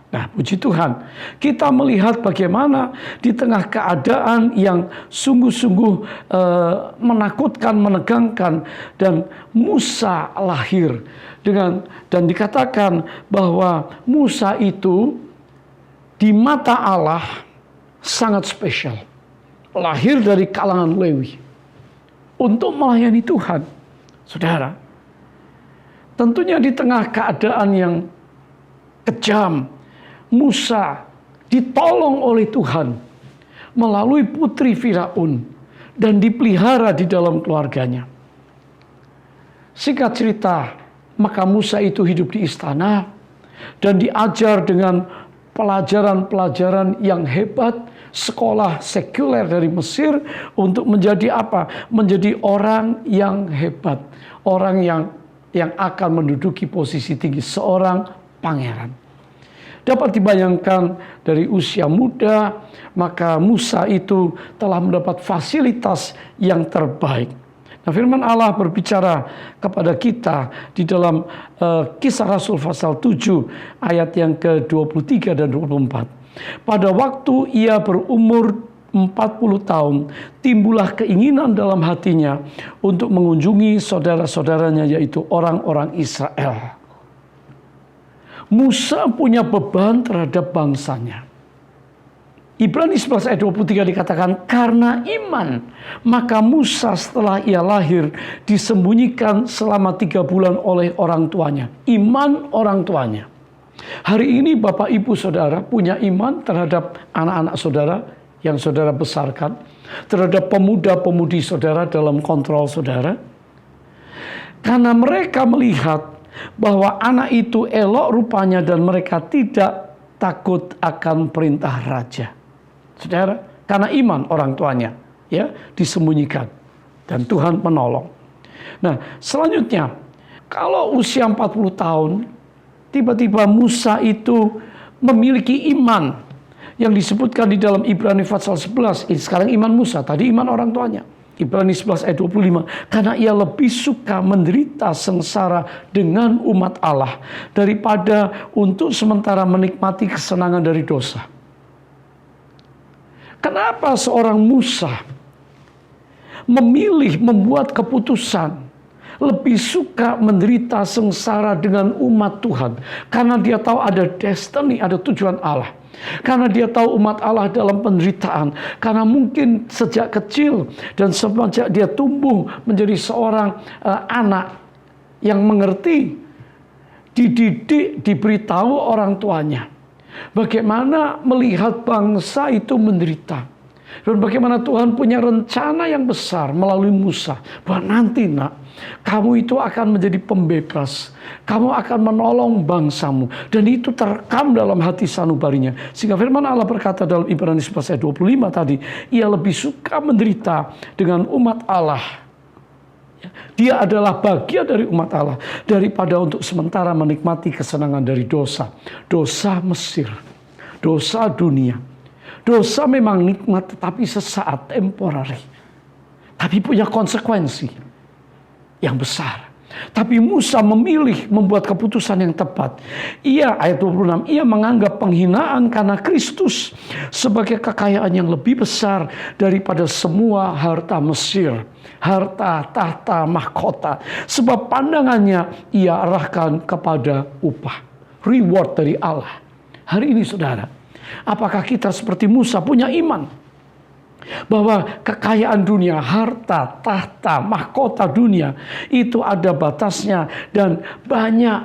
Nah, puji Tuhan, kita melihat bagaimana di tengah keadaan yang sungguh-sungguh menakutkan, menegangkan, dan Musa lahir dan dikatakan bahwa Musa itu di mata Allah sangat spesial. Lahir dari kalangan Lewi untuk melayani Tuhan. Saudara, tentunya di tengah keadaan yang kejam, Musa ditolong oleh Tuhan melalui putri Firaun dan dipelihara di dalam keluarganya. Singkat cerita, maka Musa itu hidup di istana dan diajar dengan pelajaran-pelajaran yang hebat sekolah sekuler dari Mesir untuk menjadi apa? Menjadi orang yang hebat, orang yang akan menduduki posisi tinggi, seorang pangeran. Dapat dibayangkan dari usia muda, maka Musa itu telah mendapat fasilitas yang terbaik. Nah, firman Allah berbicara kepada kita di dalam Kisah Rasul pasal 7 ayat yang ke-23 dan 24. Pada waktu ia berumur 40 tahun, timbullah keinginan dalam hatinya untuk mengunjungi saudara-saudaranya, yaitu orang-orang Israel. Musa punya beban terhadap bangsanya. Ibrani 11 ayat 23 dikatakan, karena iman, maka Musa setelah ia lahir disembunyikan selama 3 bulan oleh orang tuanya. Iman orang tuanya. Hari ini Bapak Ibu Saudara punya iman terhadap anak-anak saudara yang saudara besarkan, terhadap pemuda-pemudi saudara dalam kontrol saudara. Karena mereka melihat bahwa anak itu elok rupanya dan mereka tidak takut akan perintah raja. Saudara, karena iman orang tuanya ya disembunyikan dan Tuhan menolong. Nah, selanjutnya kalau usia 40 tahun tiba-tiba Musa itu memiliki iman yang disebutkan di dalam Ibrani pasal 11. Sekarang iman Musa, tadi iman orang tuanya. Ibrani 11 ayat 25. Karena ia lebih suka menderita sengsara dengan umat Allah daripada untuk sementara menikmati kesenangan dari dosa. Kenapa seorang Musa memilih membuat keputusan lebih suka menderita sengsara dengan umat Tuhan? Karena dia tahu ada destiny, ada tujuan Allah. Karena dia tahu umat Allah dalam penderitaan. Karena mungkin sejak kecil dan sejak dia tumbuh menjadi seorang anak yang mengerti, dididik, diberitahu orang tuanya bagaimana melihat bangsa itu menderita. Dan bagaimana Tuhan punya rencana yang besar melalui Musa. Bahwa nanti nak, kamu itu akan menjadi pembebas. Kamu akan menolong bangsamu. Dan itu terekam dalam hati sanubarinya. Sehingga firman Allah berkata dalam Ibrani 11 ayat 25 tadi. Ia lebih suka menderita dengan umat Allah. Dia adalah bagian dari umat Allah. Daripada untuk sementara menikmati kesenangan dari dosa. Dosa Mesir. Dosa dunia. Dosa memang nikmat tetapi sesaat, temporary. Tapi punya konsekuensi yang besar. Tapi Musa memilih membuat keputusan yang tepat. Ia, ayat 26, ia menganggap penghinaan karena Kristus sebagai kekayaan yang lebih besar daripada semua harta Mesir. Harta, tahta, mahkota. Sebab pandangannya ia arahkan kepada upah. Reward dari Allah. Hari ini saudara, apakah kita seperti Musa punya iman bahwa kekayaan dunia, harta, tahta, mahkota dunia itu ada batasnya dan banyak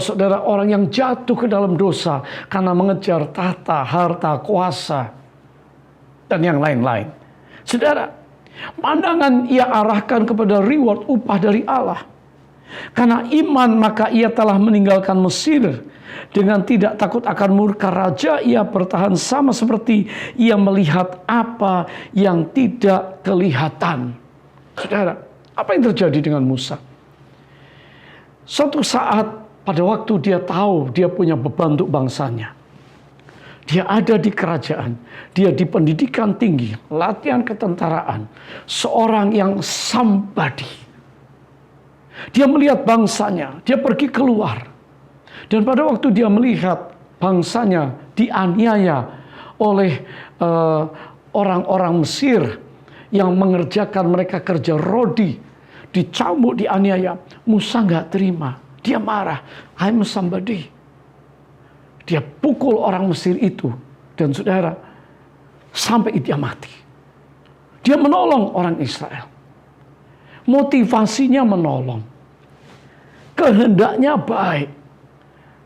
saudara orang yang jatuh ke dalam dosa karena mengejar tahta, harta, kuasa dan yang lain-lain. Saudara, pandangan ia arahkan kepada reward, upah dari Allah. Karena iman maka ia telah meninggalkan Mesir. Dengan tidak takut akan murka raja, ia bertahan sama seperti ia melihat apa yang tidak kelihatan. Saudara, apa yang terjadi dengan Musa? Suatu saat pada waktu dia tahu dia punya beban untuk bangsanya. Dia ada di kerajaan, dia di pendidikan tinggi, latihan ketentaraan, seorang yang somebody. Dia melihat bangsanya, dia pergi keluar. Dan pada waktu dia melihat bangsanya dianiaya oleh orang-orang Mesir yang mengerjakan mereka kerja rodi, dicambuk, dianiaya, Musa nggak terima. Dia marah, I'm somebody. Dia pukul orang Mesir itu. Dan saudara, sampai dia mati. Dia menolong orang Israel. Motivasinya menolong. Kehendaknya baik.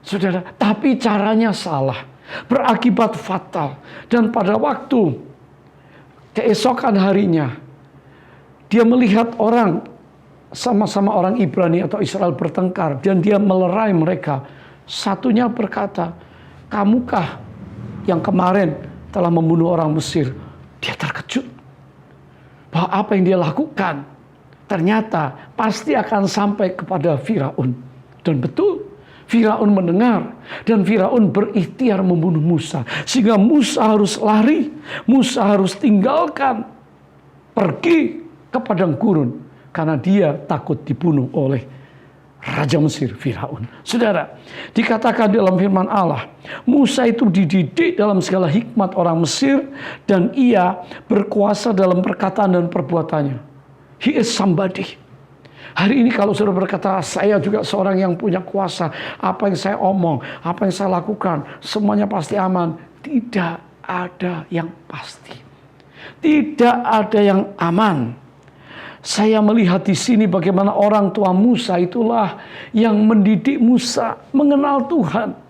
Saudara, tapi caranya salah. Berakibat fatal. Dan pada waktu keesokan harinya, dia melihat orang, sama-sama orang Ibrani atau Israel bertengkar. Dan dia melerai mereka. Satunya berkata, kamukah yang kemarin telah membunuh orang Mesir, dia terkejut bahwa apa yang dia lakukan ternyata pasti akan sampai kepada Firaun. Dan betul, Firaun mendengar dan Firaun berikhtiar membunuh Musa. Sehingga Musa harus lari, Musa harus tinggalkan, pergi ke padang gurun karena dia takut dibunuh oleh Raja Mesir, Firaun. Saudara, dikatakan dalam firman Allah, Musa itu dididik dalam segala hikmat orang Mesir dan ia berkuasa dalam perkataan dan perbuatannya. He is somebody. Hari ini kalau saudara berkata, saya juga seorang yang punya kuasa, apa yang saya omong, apa yang saya lakukan, semuanya pasti aman. Tidak ada yang pasti. Tidak ada yang aman. Saya melihat di sini bagaimana orang tua Musa itulah yang mendidik Musa mengenal Tuhan.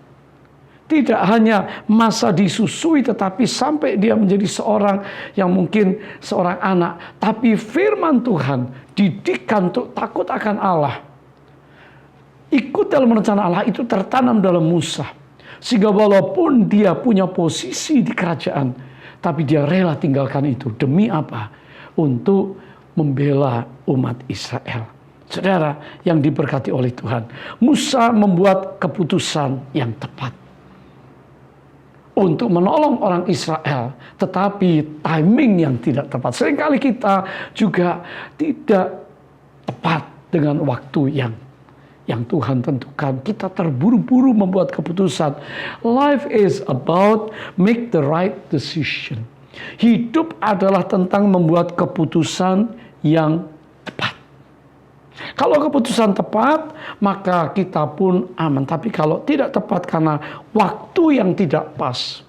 Tidak hanya masa disusui, tetapi sampai dia menjadi seorang yang mungkin seorang anak. Tapi firman Tuhan, didikan untuk takut akan Allah, ikut dalam rencana Allah itu tertanam dalam Musa. Sehingga walaupun dia punya posisi di kerajaan, tapi dia rela tinggalkan itu. Demi apa? Untuk membela umat Israel. Saudara yang diberkati oleh Tuhan, Musa membuat keputusan yang tepat untuk menolong orang Israel, tetapi timing yang tidak tepat. Seringkali kita juga tidak tepat dengan waktu yang Tuhan tentukan. Kita terburu-buru membuat keputusan. Life is about make the right decision. Hidup adalah tentang membuat keputusan yang tepat. Kalau keputusan tepat, maka kita pun aman. Tapi kalau tidak tepat karena waktu yang tidak pas,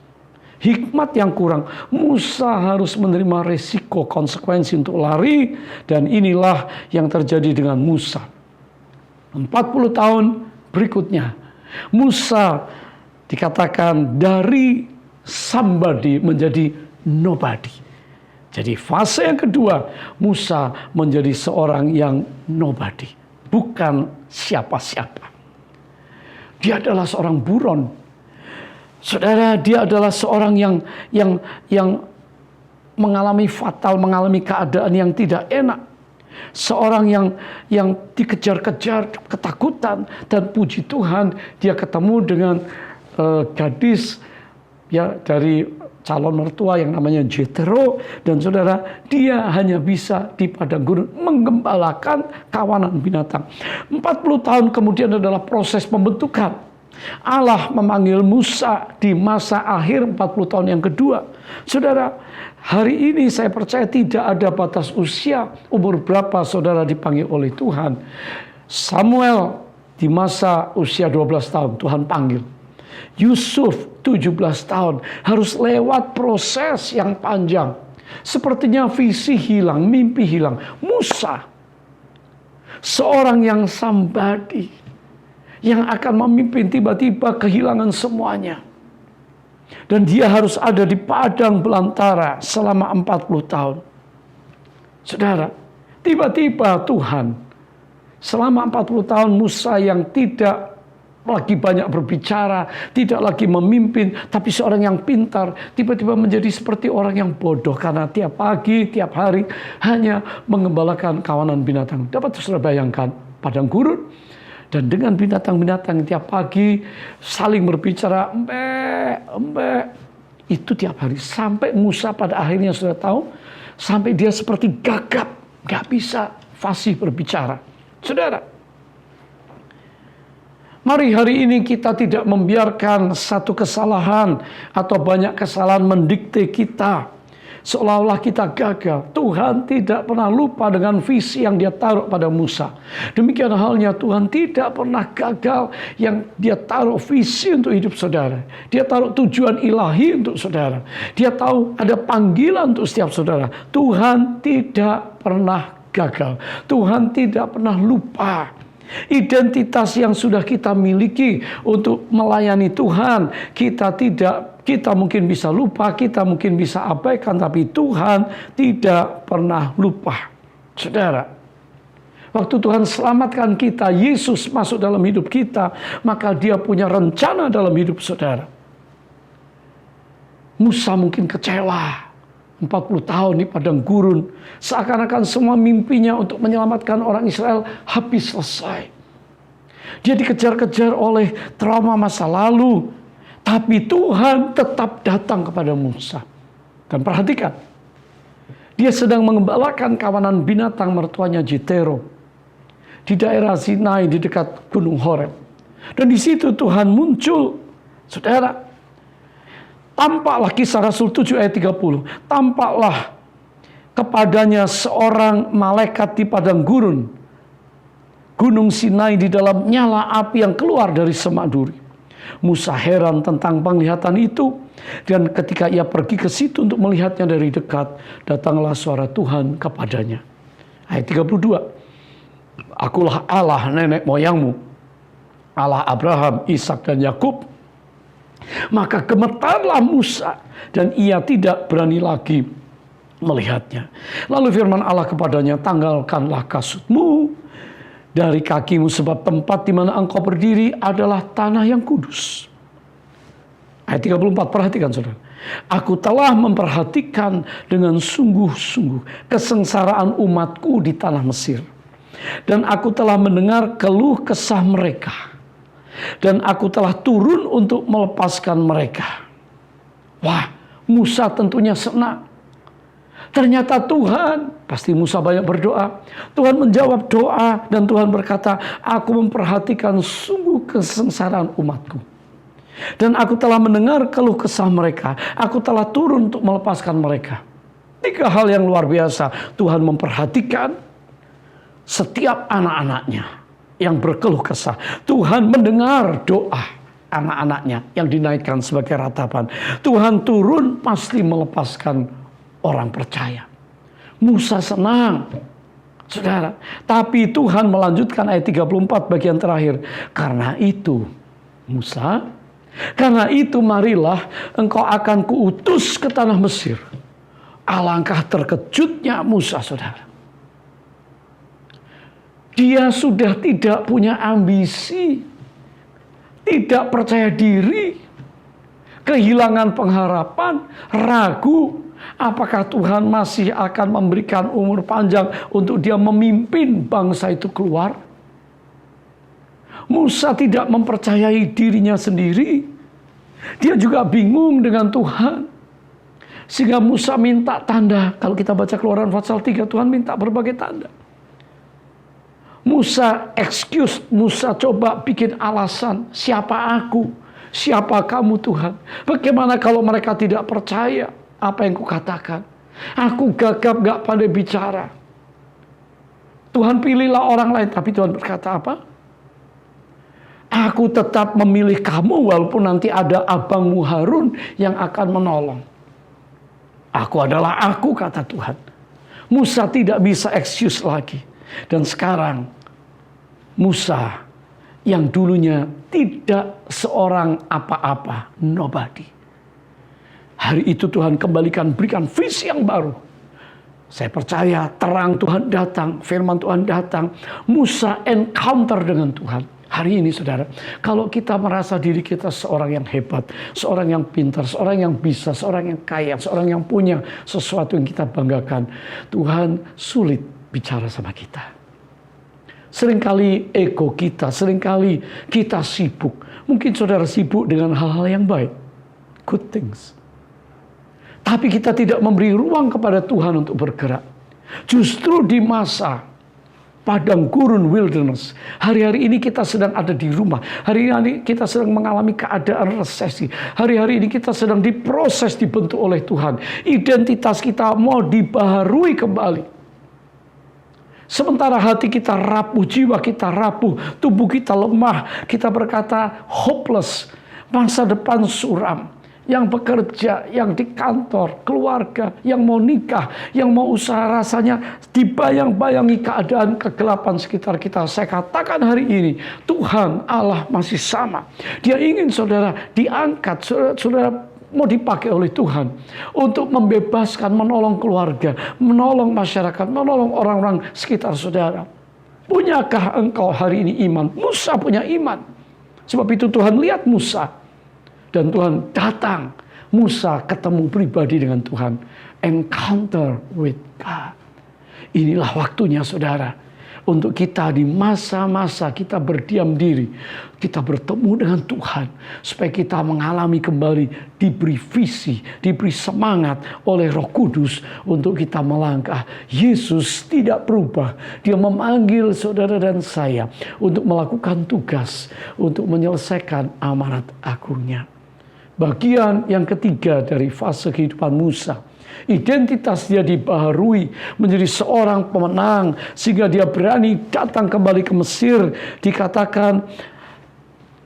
hikmat yang kurang, Musa harus menerima resiko konsekuensi untuk lari. Dan inilah yang terjadi dengan Musa. 40 tahun berikutnya, Musa dikatakan dari somebody menjadi nobody. Jadi fase yang kedua, Musa menjadi seorang yang nobody, bukan siapa-siapa. Dia adalah seorang buron. Saudara, dia adalah seorang yang mengalami fatal, mengalami keadaan yang tidak enak. Seorang yang dikejar-kejar, ketakutan, dan puji Tuhan dia ketemu dengan gadis ya dari calon mertua yang namanya Jethro, dan saudara, dia hanya bisa di padang gurun menggembalakan kawanan binatang. 40 tahun kemudian adalah proses pembentukan. Allah memanggil Musa di masa akhir 40 tahun yang kedua. Saudara, hari ini saya percaya tidak ada batas usia, umur berapa saudara dipanggil oleh Tuhan. Samuel di masa usia 12 tahun Tuhan panggil. Yusuf 17 tahun harus lewat proses yang panjang. Sepertinya visi hilang, mimpi hilang. Musa, seorang yang somebody, yang akan memimpin, tiba-tiba kehilangan semuanya. Dan dia harus ada di padang belantara selama 40 tahun. Saudara, tiba-tiba Tuhan, selama 40 tahun Musa yang tidak lagi banyak berbicara, tidak lagi memimpin, tapi seorang yang pintar, tiba-tiba menjadi seperti orang yang bodoh karena tiap pagi, tiap hari hanya mengembalakan kawanan binatang. Dapat saudara bayangkan padang gurun dan dengan binatang-binatang tiap pagi saling berbicara, embe, itu tiap hari sampai Musa pada akhirnya sudah tahu, sampai dia seperti gagap, gak bisa fasih berbicara. Saudara, mari hari ini kita tidak membiarkan satu kesalahan atau banyak kesalahan mendikte kita. Seolah-olah kita gagal. Tuhan tidak pernah lupa dengan visi yang dia taruh pada Musa. Demikian halnya Tuhan tidak pernah gagal yang dia taruh visi untuk hidup saudara. Dia taruh tujuan ilahi untuk saudara. Dia tahu ada panggilan untuk setiap saudara. Tuhan tidak pernah gagal. Tuhan tidak pernah lupa. Identitas yang sudah kita miliki untuk melayani Tuhan, kita mungkin bisa lupa, kita mungkin bisa abaikan, tapi Tuhan tidak pernah lupa. Saudara, waktu Tuhan selamatkan kita, Yesus masuk dalam hidup kita, maka dia punya rencana dalam hidup saudara. Musa mungkin kecewa. 40 tahun di padang gurun. Seakan-akan semua mimpinya untuk menyelamatkan orang Israel habis selesai. Dia dikejar-kejar oleh trauma masa lalu. Tapi Tuhan tetap datang kepada Musa. Dan perhatikan. Dia sedang mengembalakan kawanan binatang mertuanya Jethro. Di daerah Sinai di dekat Gunung Horeb. Dan di situ Tuhan muncul. Saudara. Tampaklah Kisah Rasul 7 ayat 30. Tampaklah kepadanya seorang malaikat di padang gurun. Gunung Sinai di dalam nyala api yang keluar dari semak duri. Musa heran tentang penglihatan itu. Dan ketika ia pergi ke situ untuk melihatnya dari dekat, datanglah suara Tuhan kepadanya. Ayat 32. Akulah Allah nenek moyangmu, Allah Abraham, Ishak dan Yakub. Maka gemetarlah Musa dan ia tidak berani lagi melihatnya. Lalu firman Allah kepadanya, tanggalkanlah kasutmu dari kakimu sebab tempat di mana engkau berdiri adalah tanah yang kudus. Ayat 34, perhatikan saudara. Aku telah memperhatikan dengan sungguh-sungguh kesengsaraan umatku di tanah Mesir. Dan aku telah mendengar keluh kesah mereka. Dan aku telah turun untuk melepaskan mereka. Wah, Musa tentunya senang. Ternyata Tuhan, pasti Musa banyak berdoa. Tuhan menjawab doa dan Tuhan berkata, aku memperhatikan sungguh kesengsaraan umatku. Dan aku telah mendengar keluh kesah mereka. Aku telah turun untuk melepaskan mereka. 3 hal yang luar biasa. Tuhan memperhatikan setiap anak-anaknya yang berkeluh kesah. Tuhan mendengar doa anak-anaknya yang dinaikkan sebagai ratapan. Tuhan turun pasti melepaskan orang percaya. Musa senang. Saudara, tapi Tuhan melanjutkan ayat 34 bagian terakhir. Karena itu, Musa, karena itu marilah engkau akan kuutus ke tanah Mesir. Alangkah terkejutnya Musa, saudara. Dia sudah tidak punya ambisi, tidak percaya diri, kehilangan pengharapan, ragu. Apakah Tuhan masih akan memberikan umur panjang untuk dia memimpin bangsa itu keluar? Musa tidak mempercayai dirinya sendiri. Dia juga bingung dengan Tuhan. Sehingga Musa minta tanda. Kalau kita baca Keluaran pasal 3, Tuhan minta berbagai tanda. Musa excuse, Musa coba bikin alasan. Siapa aku? Siapa kamu Tuhan? Bagaimana kalau mereka tidak percaya apa yang kukatakan? Aku gagap gak pandai bicara. Tuhan pilihlah orang lain. Tapi Tuhan berkata apa? Aku tetap memilih kamu walaupun nanti ada abangmu Harun yang akan menolong. Aku adalah aku, kata Tuhan. Musa tidak bisa excuse lagi. Dan sekarang Musa yang dulunya tidak seorang apa-apa, nobody. Hari itu Tuhan kembalikan, berikan visi yang baru. Saya percaya terang Tuhan datang, firman Tuhan datang. Musa encounter dengan Tuhan. Hari ini saudara, kalau kita merasa diri kita seorang yang hebat, seorang yang pintar, seorang yang bisa, seorang yang kaya, seorang yang punya sesuatu yang kita banggakan, Tuhan sulit bicara sama kita. Seringkali ego kita, seringkali kita sibuk. Mungkin saudara sibuk dengan hal-hal yang baik. Good things. Tapi kita tidak memberi ruang kepada Tuhan untuk bergerak. Justru di masa padang gurun wilderness. Hari-hari ini kita sedang ada di rumah. Hari-hari kita sedang mengalami keadaan resesi. Hari-hari ini kita sedang diproses, dibentuk oleh Tuhan. Identitas kita mau dibaharui kembali. Sementara hati kita rapuh, jiwa kita rapuh, tubuh kita lemah, kita berkata hopeless, masa depan suram. Yang bekerja, yang di kantor, keluarga, yang mau nikah, yang mau usaha, rasanya dibayang-bayangi keadaan kegelapan sekitar kita. Saya katakan hari ini, Tuhan Allah masih sama. Dia ingin saudara diangkat, saudara mau dipakai oleh Tuhan untuk membebaskan, menolong keluarga, menolong masyarakat, menolong orang-orang sekitar saudara. Punyakah engkau hari ini iman? Musa punya iman. Sebab itu Tuhan lihat Musa. Dan Tuhan datang Musa ketemu pribadi dengan Tuhan. Encounter with God. Inilah waktunya saudara. Untuk kita di masa-masa kita berdiam diri, kita bertemu dengan Tuhan, supaya kita mengalami kembali, diberi visi, diberi semangat oleh Roh Kudus untuk kita melangkah. Yesus tidak berubah. Dia memanggil saudara dan saya untuk melakukan tugas, untuk menyelesaikan amanat agungnya. Bagian yang ketiga dari fase kehidupan Musa, identitas dia dibaharui menjadi seorang pemenang sehingga dia berani datang kembali ke Mesir. Dikatakan,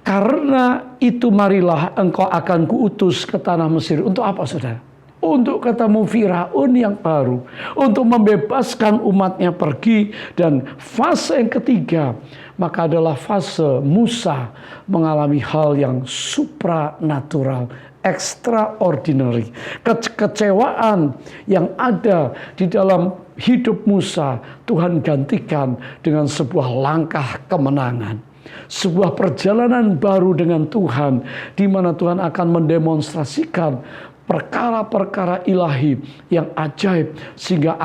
karena itu marilah engkau akan kuutus ke tanah Mesir. Untuk apa saudara? Untuk ketemu Firaun yang baru, untuk membebaskan umatnya pergi. Dan fase yang ketiga maka adalah fase Musa mengalami hal yang supranatural, extraordinary. Kekecewaan yang ada di dalam hidup Musa, Tuhan gantikan dengan sebuah langkah kemenangan. Sebuah perjalanan baru dengan Tuhan, di mana Tuhan akan mendemonstrasikan perkara-perkara ilahi yang ajaib, sehingga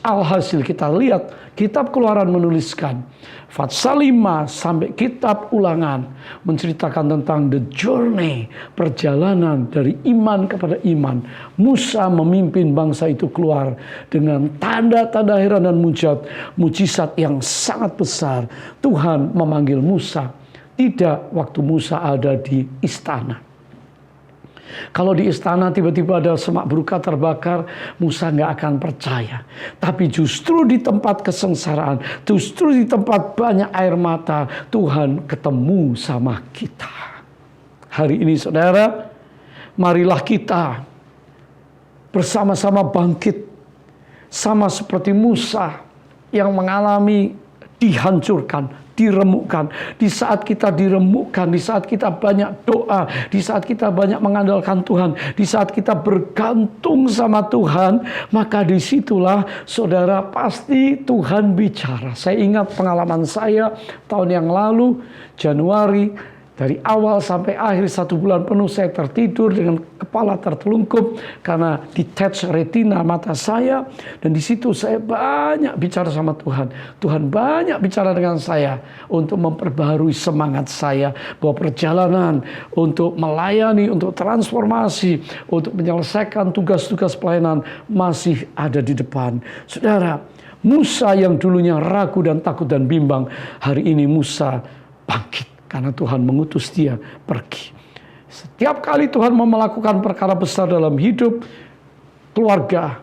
alhasil kita lihat kitab Keluaran menuliskan, Fatsal 5 sampai kitab Ulangan menceritakan tentang the journey, perjalanan dari iman kepada iman. Musa memimpin bangsa itu keluar dengan tanda-tanda heran dan mujizat yang sangat besar. Tuhan memanggil Musa, tidak waktu Musa ada di istana. Kalau di istana tiba-tiba ada semak belukar terbakar, Musa nggak akan percaya. Tapi justru di tempat kesengsaraan, justru di tempat banyak air mata, Tuhan ketemu sama kita. Hari ini saudara, marilah kita bersama-sama bangkit. Sama seperti Musa yang mengalami dihancurkan, diremukkan. Di saat kita diremukkan, di saat kita banyak doa, di saat kita banyak mengandalkan Tuhan, di saat kita bergantung sama Tuhan, maka disitulah saudara pasti Tuhan bicara. Saya ingat pengalaman saya tahun yang lalu, Januari, dari awal sampai akhir 1 bulan penuh saya tertidur dengan kepala tertelungkup karena detach retina mata saya. Dan di situ saya banyak bicara sama Tuhan. Tuhan banyak bicara dengan saya untuk memperbaharui semangat saya bahwa perjalanan untuk melayani, untuk transformasi, untuk menyelesaikan tugas-tugas pelayanan masih ada di depan. Saudara, Musa yang dulunya ragu dan takut dan bimbang, hari ini Musa bangkit. Karena Tuhan mengutus dia pergi. Setiap kali Tuhan mau melakukan perkara besar dalam hidup keluarga,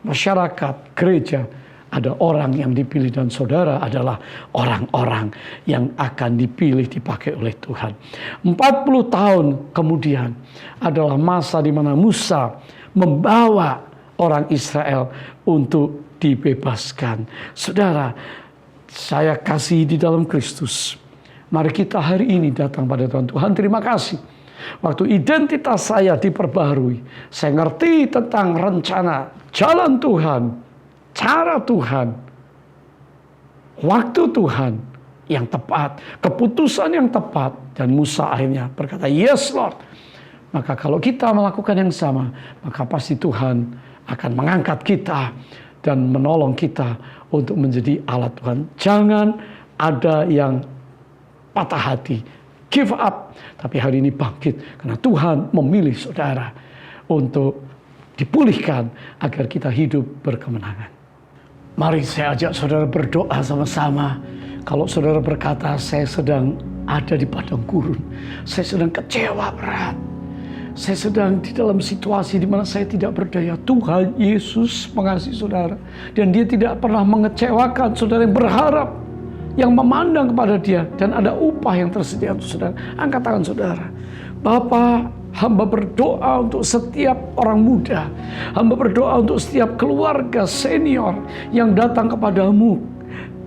masyarakat, gereja, ada orang yang dipilih, dan saudara adalah orang-orang yang akan dipilih, dipakai oleh Tuhan. 40 tahun kemudian adalah masa di mana Musa membawa orang Israel untuk dibebaskan. Saudara, saya kasih di dalam Kristus. Mari kita hari ini datang pada Tuhan. Tuhan, terima kasih. Waktu identitas saya diperbaharui, saya ngerti tentang rencana, jalan Tuhan, cara Tuhan, waktu Tuhan yang tepat, keputusan yang tepat. Dan Musa akhirnya berkata, yes Lord. Maka kalau kita melakukan yang sama, maka pasti Tuhan akan mengangkat kita dan menolong kita untuk menjadi alat Tuhan. Jangan ada yang patah hati, give up. Tapi hari ini bangkit, karena Tuhan memilih saudara untuk dipulihkan agar kita hidup berkemenangan. Mari saya ajak saudara berdoa sama-sama. Kalau saudara berkata, saya sedang ada di padang gurun, saya sedang kecewa berat, saya sedang di dalam situasi di mana saya tidak berdaya. Tuhan Yesus mengasihi saudara, dan dia tidak pernah mengecewakan saudara yang berharap, yang memandang kepada dia, dan ada upah yang tersedia untuk saudara. Angkat tangan saudara. Bapa, hamba berdoa untuk setiap orang muda. Hamba berdoa untuk setiap keluarga senior yang datang kepadamu,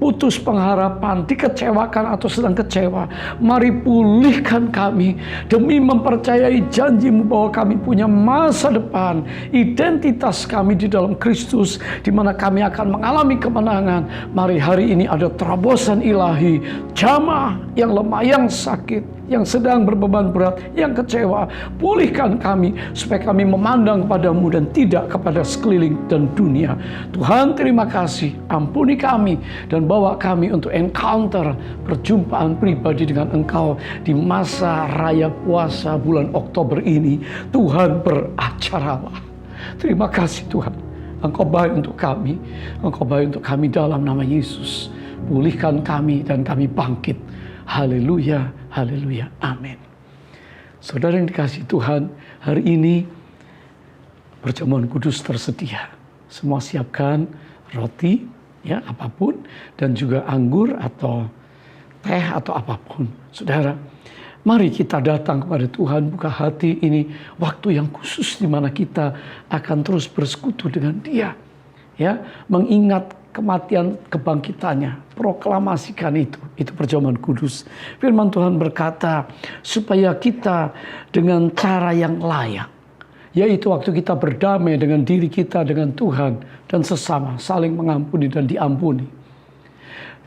putus pengharapan, dikecewakan atau sedang kecewa. Mari pulihkan kami demi mempercayai janji-Mu bahwa kami punya masa depan, identitas kami di dalam Kristus, di mana kami akan mengalami kemenangan. Mari hari ini ada terobosan ilahi, jamaah yang lemah, yang sakit, yang sedang berbeban berat, yang kecewa. Pulihkan kami supaya kami memandang kepadamu dan tidak kepada sekeliling dan dunia. Tuhan, terima kasih. Ampuni kami dan bawa kami untuk encounter, perjumpaan pribadi dengan Engkau di masa raya puasa bulan Oktober ini. Tuhan, beracaralah. Terima kasih Tuhan. Engkau baik untuk kami. Engkau baik untuk kami dalam nama Yesus. Pulihkan kami dan kami bangkit. Haleluya, haleluya, amin. Saudara yang dikasihi Tuhan, hari ini perjamuan kudus tersedia. Semua siapkan roti, ya apapun, dan juga anggur atau teh atau apapun. Saudara, mari kita datang kepada Tuhan, buka hati. Ini waktu yang khusus di mana kita akan terus bersekutu dengan Dia. Ya, mengingat kematian kebangkitannya, proklamasikan itu perjamuan kudus. Firman Tuhan berkata supaya kita dengan cara yang layak, yaitu waktu kita berdamai dengan diri kita, dengan Tuhan dan sesama, saling mengampuni dan diampuni.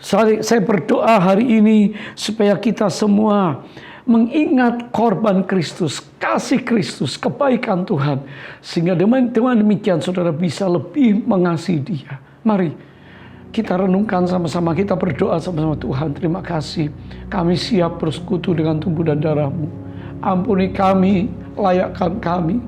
Saya berdoa hari ini supaya kita semua mengingat korban Kristus, kasih Kristus, kebaikan Tuhan, sehingga dengan demikian saudara bisa lebih mengasihi Dia. Mari kita renungkan sama-sama, kita berdoa sama-sama. Tuhan, terima kasih. Kami siap bersekutu dengan tubuh dan darah-Mu. Ampuni kami, layakkan kami.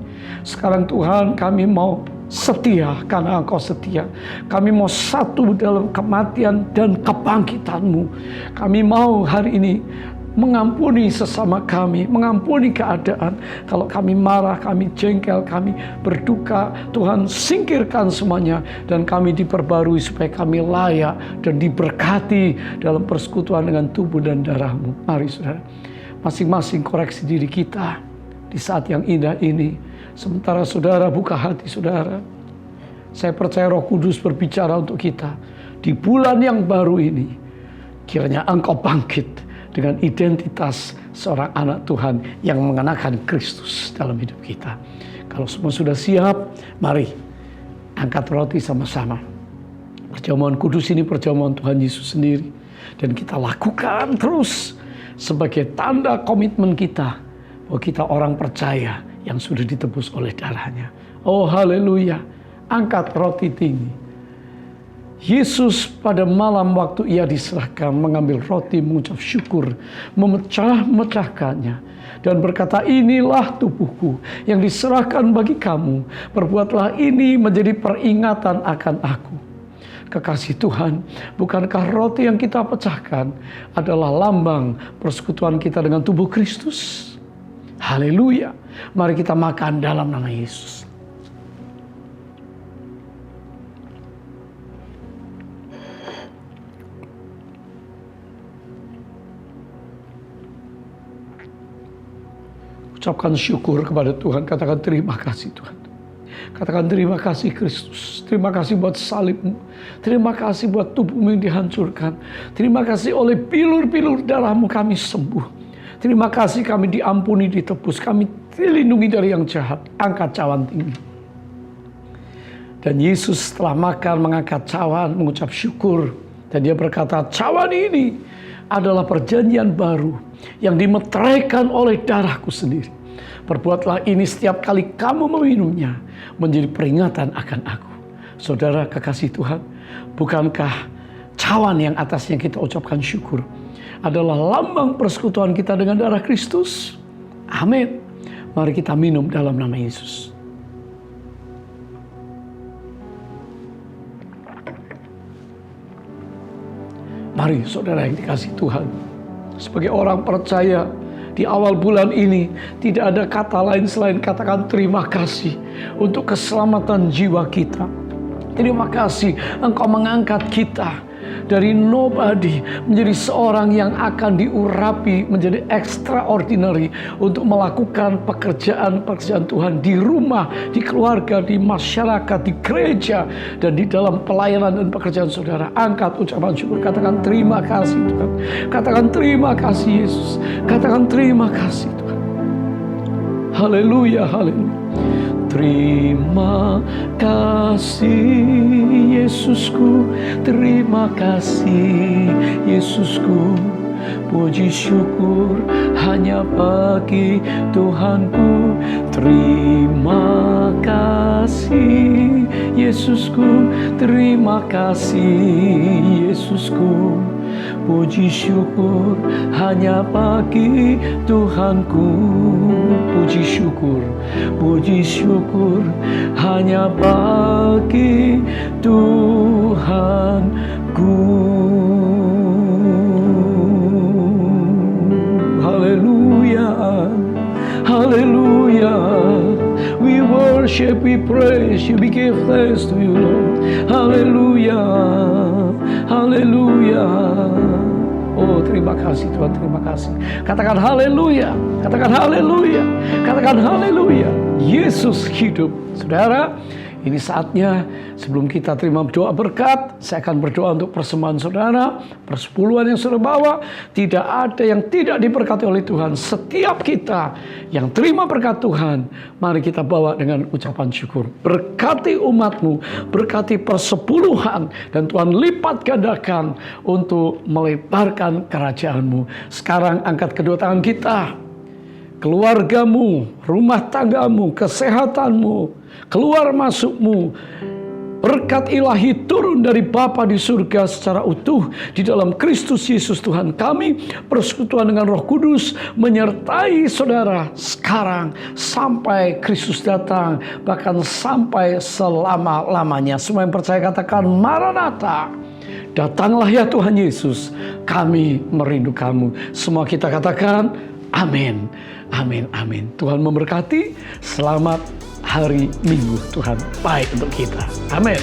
Sekarang Tuhan, kami mau setia karena Engkau setia. Kami mau satu dalam kematian dan kebangkitan-Mu. Kami mau hari ini mengampuni sesama kami, mengampuni keadaan. Kalau kami marah, kami jengkel, kami berduka, Tuhan singkirkan semuanya dan kami diperbarui supaya kami layak dan diberkati dalam persekutuan dengan tubuh dan darah-Mu. Mari saudara, masing-masing koreksi diri kita di saat yang indah ini. Sementara saudara buka hati saudara, saya percaya Roh Kudus berbicara untuk kita di bulan yang baru ini. Kiranya Engkau bangkit dengan identitas seorang anak Tuhan yang mengenakan Kristus dalam hidup kita. Kalau semua sudah siap, mari angkat roti sama-sama. Perjamuan kudus ini perjamuan Tuhan Yesus sendiri. Dan kita lakukan terus sebagai tanda komitmen kita bahwa kita orang percaya yang sudah ditebus oleh darahnya. Oh haleluya, angkat roti tinggi. Yesus pada malam waktu ia diserahkan mengambil roti, mengucap syukur, memecah-mecahkannya dan berkata, inilah tubuhku yang diserahkan bagi kamu. Perbuatlah ini menjadi peringatan akan aku. Kekasih Tuhan, bukankah roti yang kita pecahkan adalah lambang persekutuan kita dengan tubuh Kristus? Haleluya. Mari kita makan dalam nama Yesus. Ucapkan syukur kepada Tuhan. Katakan terima kasih Tuhan. Katakan terima kasih Kristus. Terima kasih buat salib-Mu. Terima kasih buat tubuh-Mu yang dihancurkan. Terima kasih oleh bilur-bilur darah-Mu kami sembuh. Terima kasih kami diampuni, ditebus. Kami dilindungi dari yang jahat. Angkat cawan tinggi. Dan Yesus setelah makan mengangkat cawan, mengucap syukur. Dan Dia berkata, cawan ini adalah perjanjian baru yang dimeteraikan oleh darahku sendiri. Perbuatlah ini setiap kali kamu meminumnya menjadi peringatan akan aku. Saudara kekasih Tuhan, bukankah cawan yang atasnya kita ucapkan syukur adalah lambang persekutuan kita dengan darah Kristus? Amin. Mari kita minum dalam nama Yesus. Mari saudara yang dikasihi Tuhan, sebagai orang percaya di awal bulan ini tidak ada kata lain selain katakan terima kasih untuk keselamatan jiwa kita. Terima kasih Engkau mengangkat kita dari nobody menjadi seorang yang akan diurapi menjadi extraordinary untuk melakukan pekerjaan-pekerjaan Tuhan di rumah, di keluarga, di masyarakat, di gereja, dan di dalam pelayanan dan pekerjaan saudara. Angkat ucapan syukur, katakan terima kasih Tuhan. Katakan terima kasih Yesus. Katakan terima kasih Tuhan. Haleluya, haleluya. Terima kasih Yesusku, terima kasih Yesusku, puji syukur hanya bagi Tuhanku. Terima kasih Yesusku, terima kasih Yesusku. Puji syukur hanya bagi Tuhanku. Puji syukur hanya bagi Tuhanku. Haleluya, haleluya. We worship, we praise you, we give thanks to you, Lord. Haleluya, haleluya. Oh, terima kasih Tuhan, terima kasih. Katakan haleluya, katakan haleluya, katakan haleluya. Yesus hidup. Saudara, ini saatnya sebelum kita terima doa berkat, saya akan berdoa untuk persembahan saudara, persepuluhan yang saudara bawa. Tidak ada yang tidak diberkati oleh Tuhan. Setiap kita yang terima berkat Tuhan, mari kita bawa dengan ucapan syukur. Berkati umatmu, berkati persepuluhan, dan Tuhan lipat gandakan untuk melebarkan kerajaanmu. Sekarang angkat kedua tangan kita. Keluargamu, rumah tanggamu, kesehatanmu, keluar masukmu, berkat ilahi turun dari Bapa di surga secara utuh di dalam Kristus Yesus Tuhan kami. Persekutuan dengan Roh Kudus menyertai saudara sekarang sampai Kristus datang, bahkan sampai selama-lamanya. Semua yang percaya katakan Maranatha. Datanglah ya Tuhan Yesus, kami merindukanmu. Semua kita katakan amin. Amin, amin. Tuhan memberkati. Selamat hari Minggu. Tuhan baik untuk kita. Amin.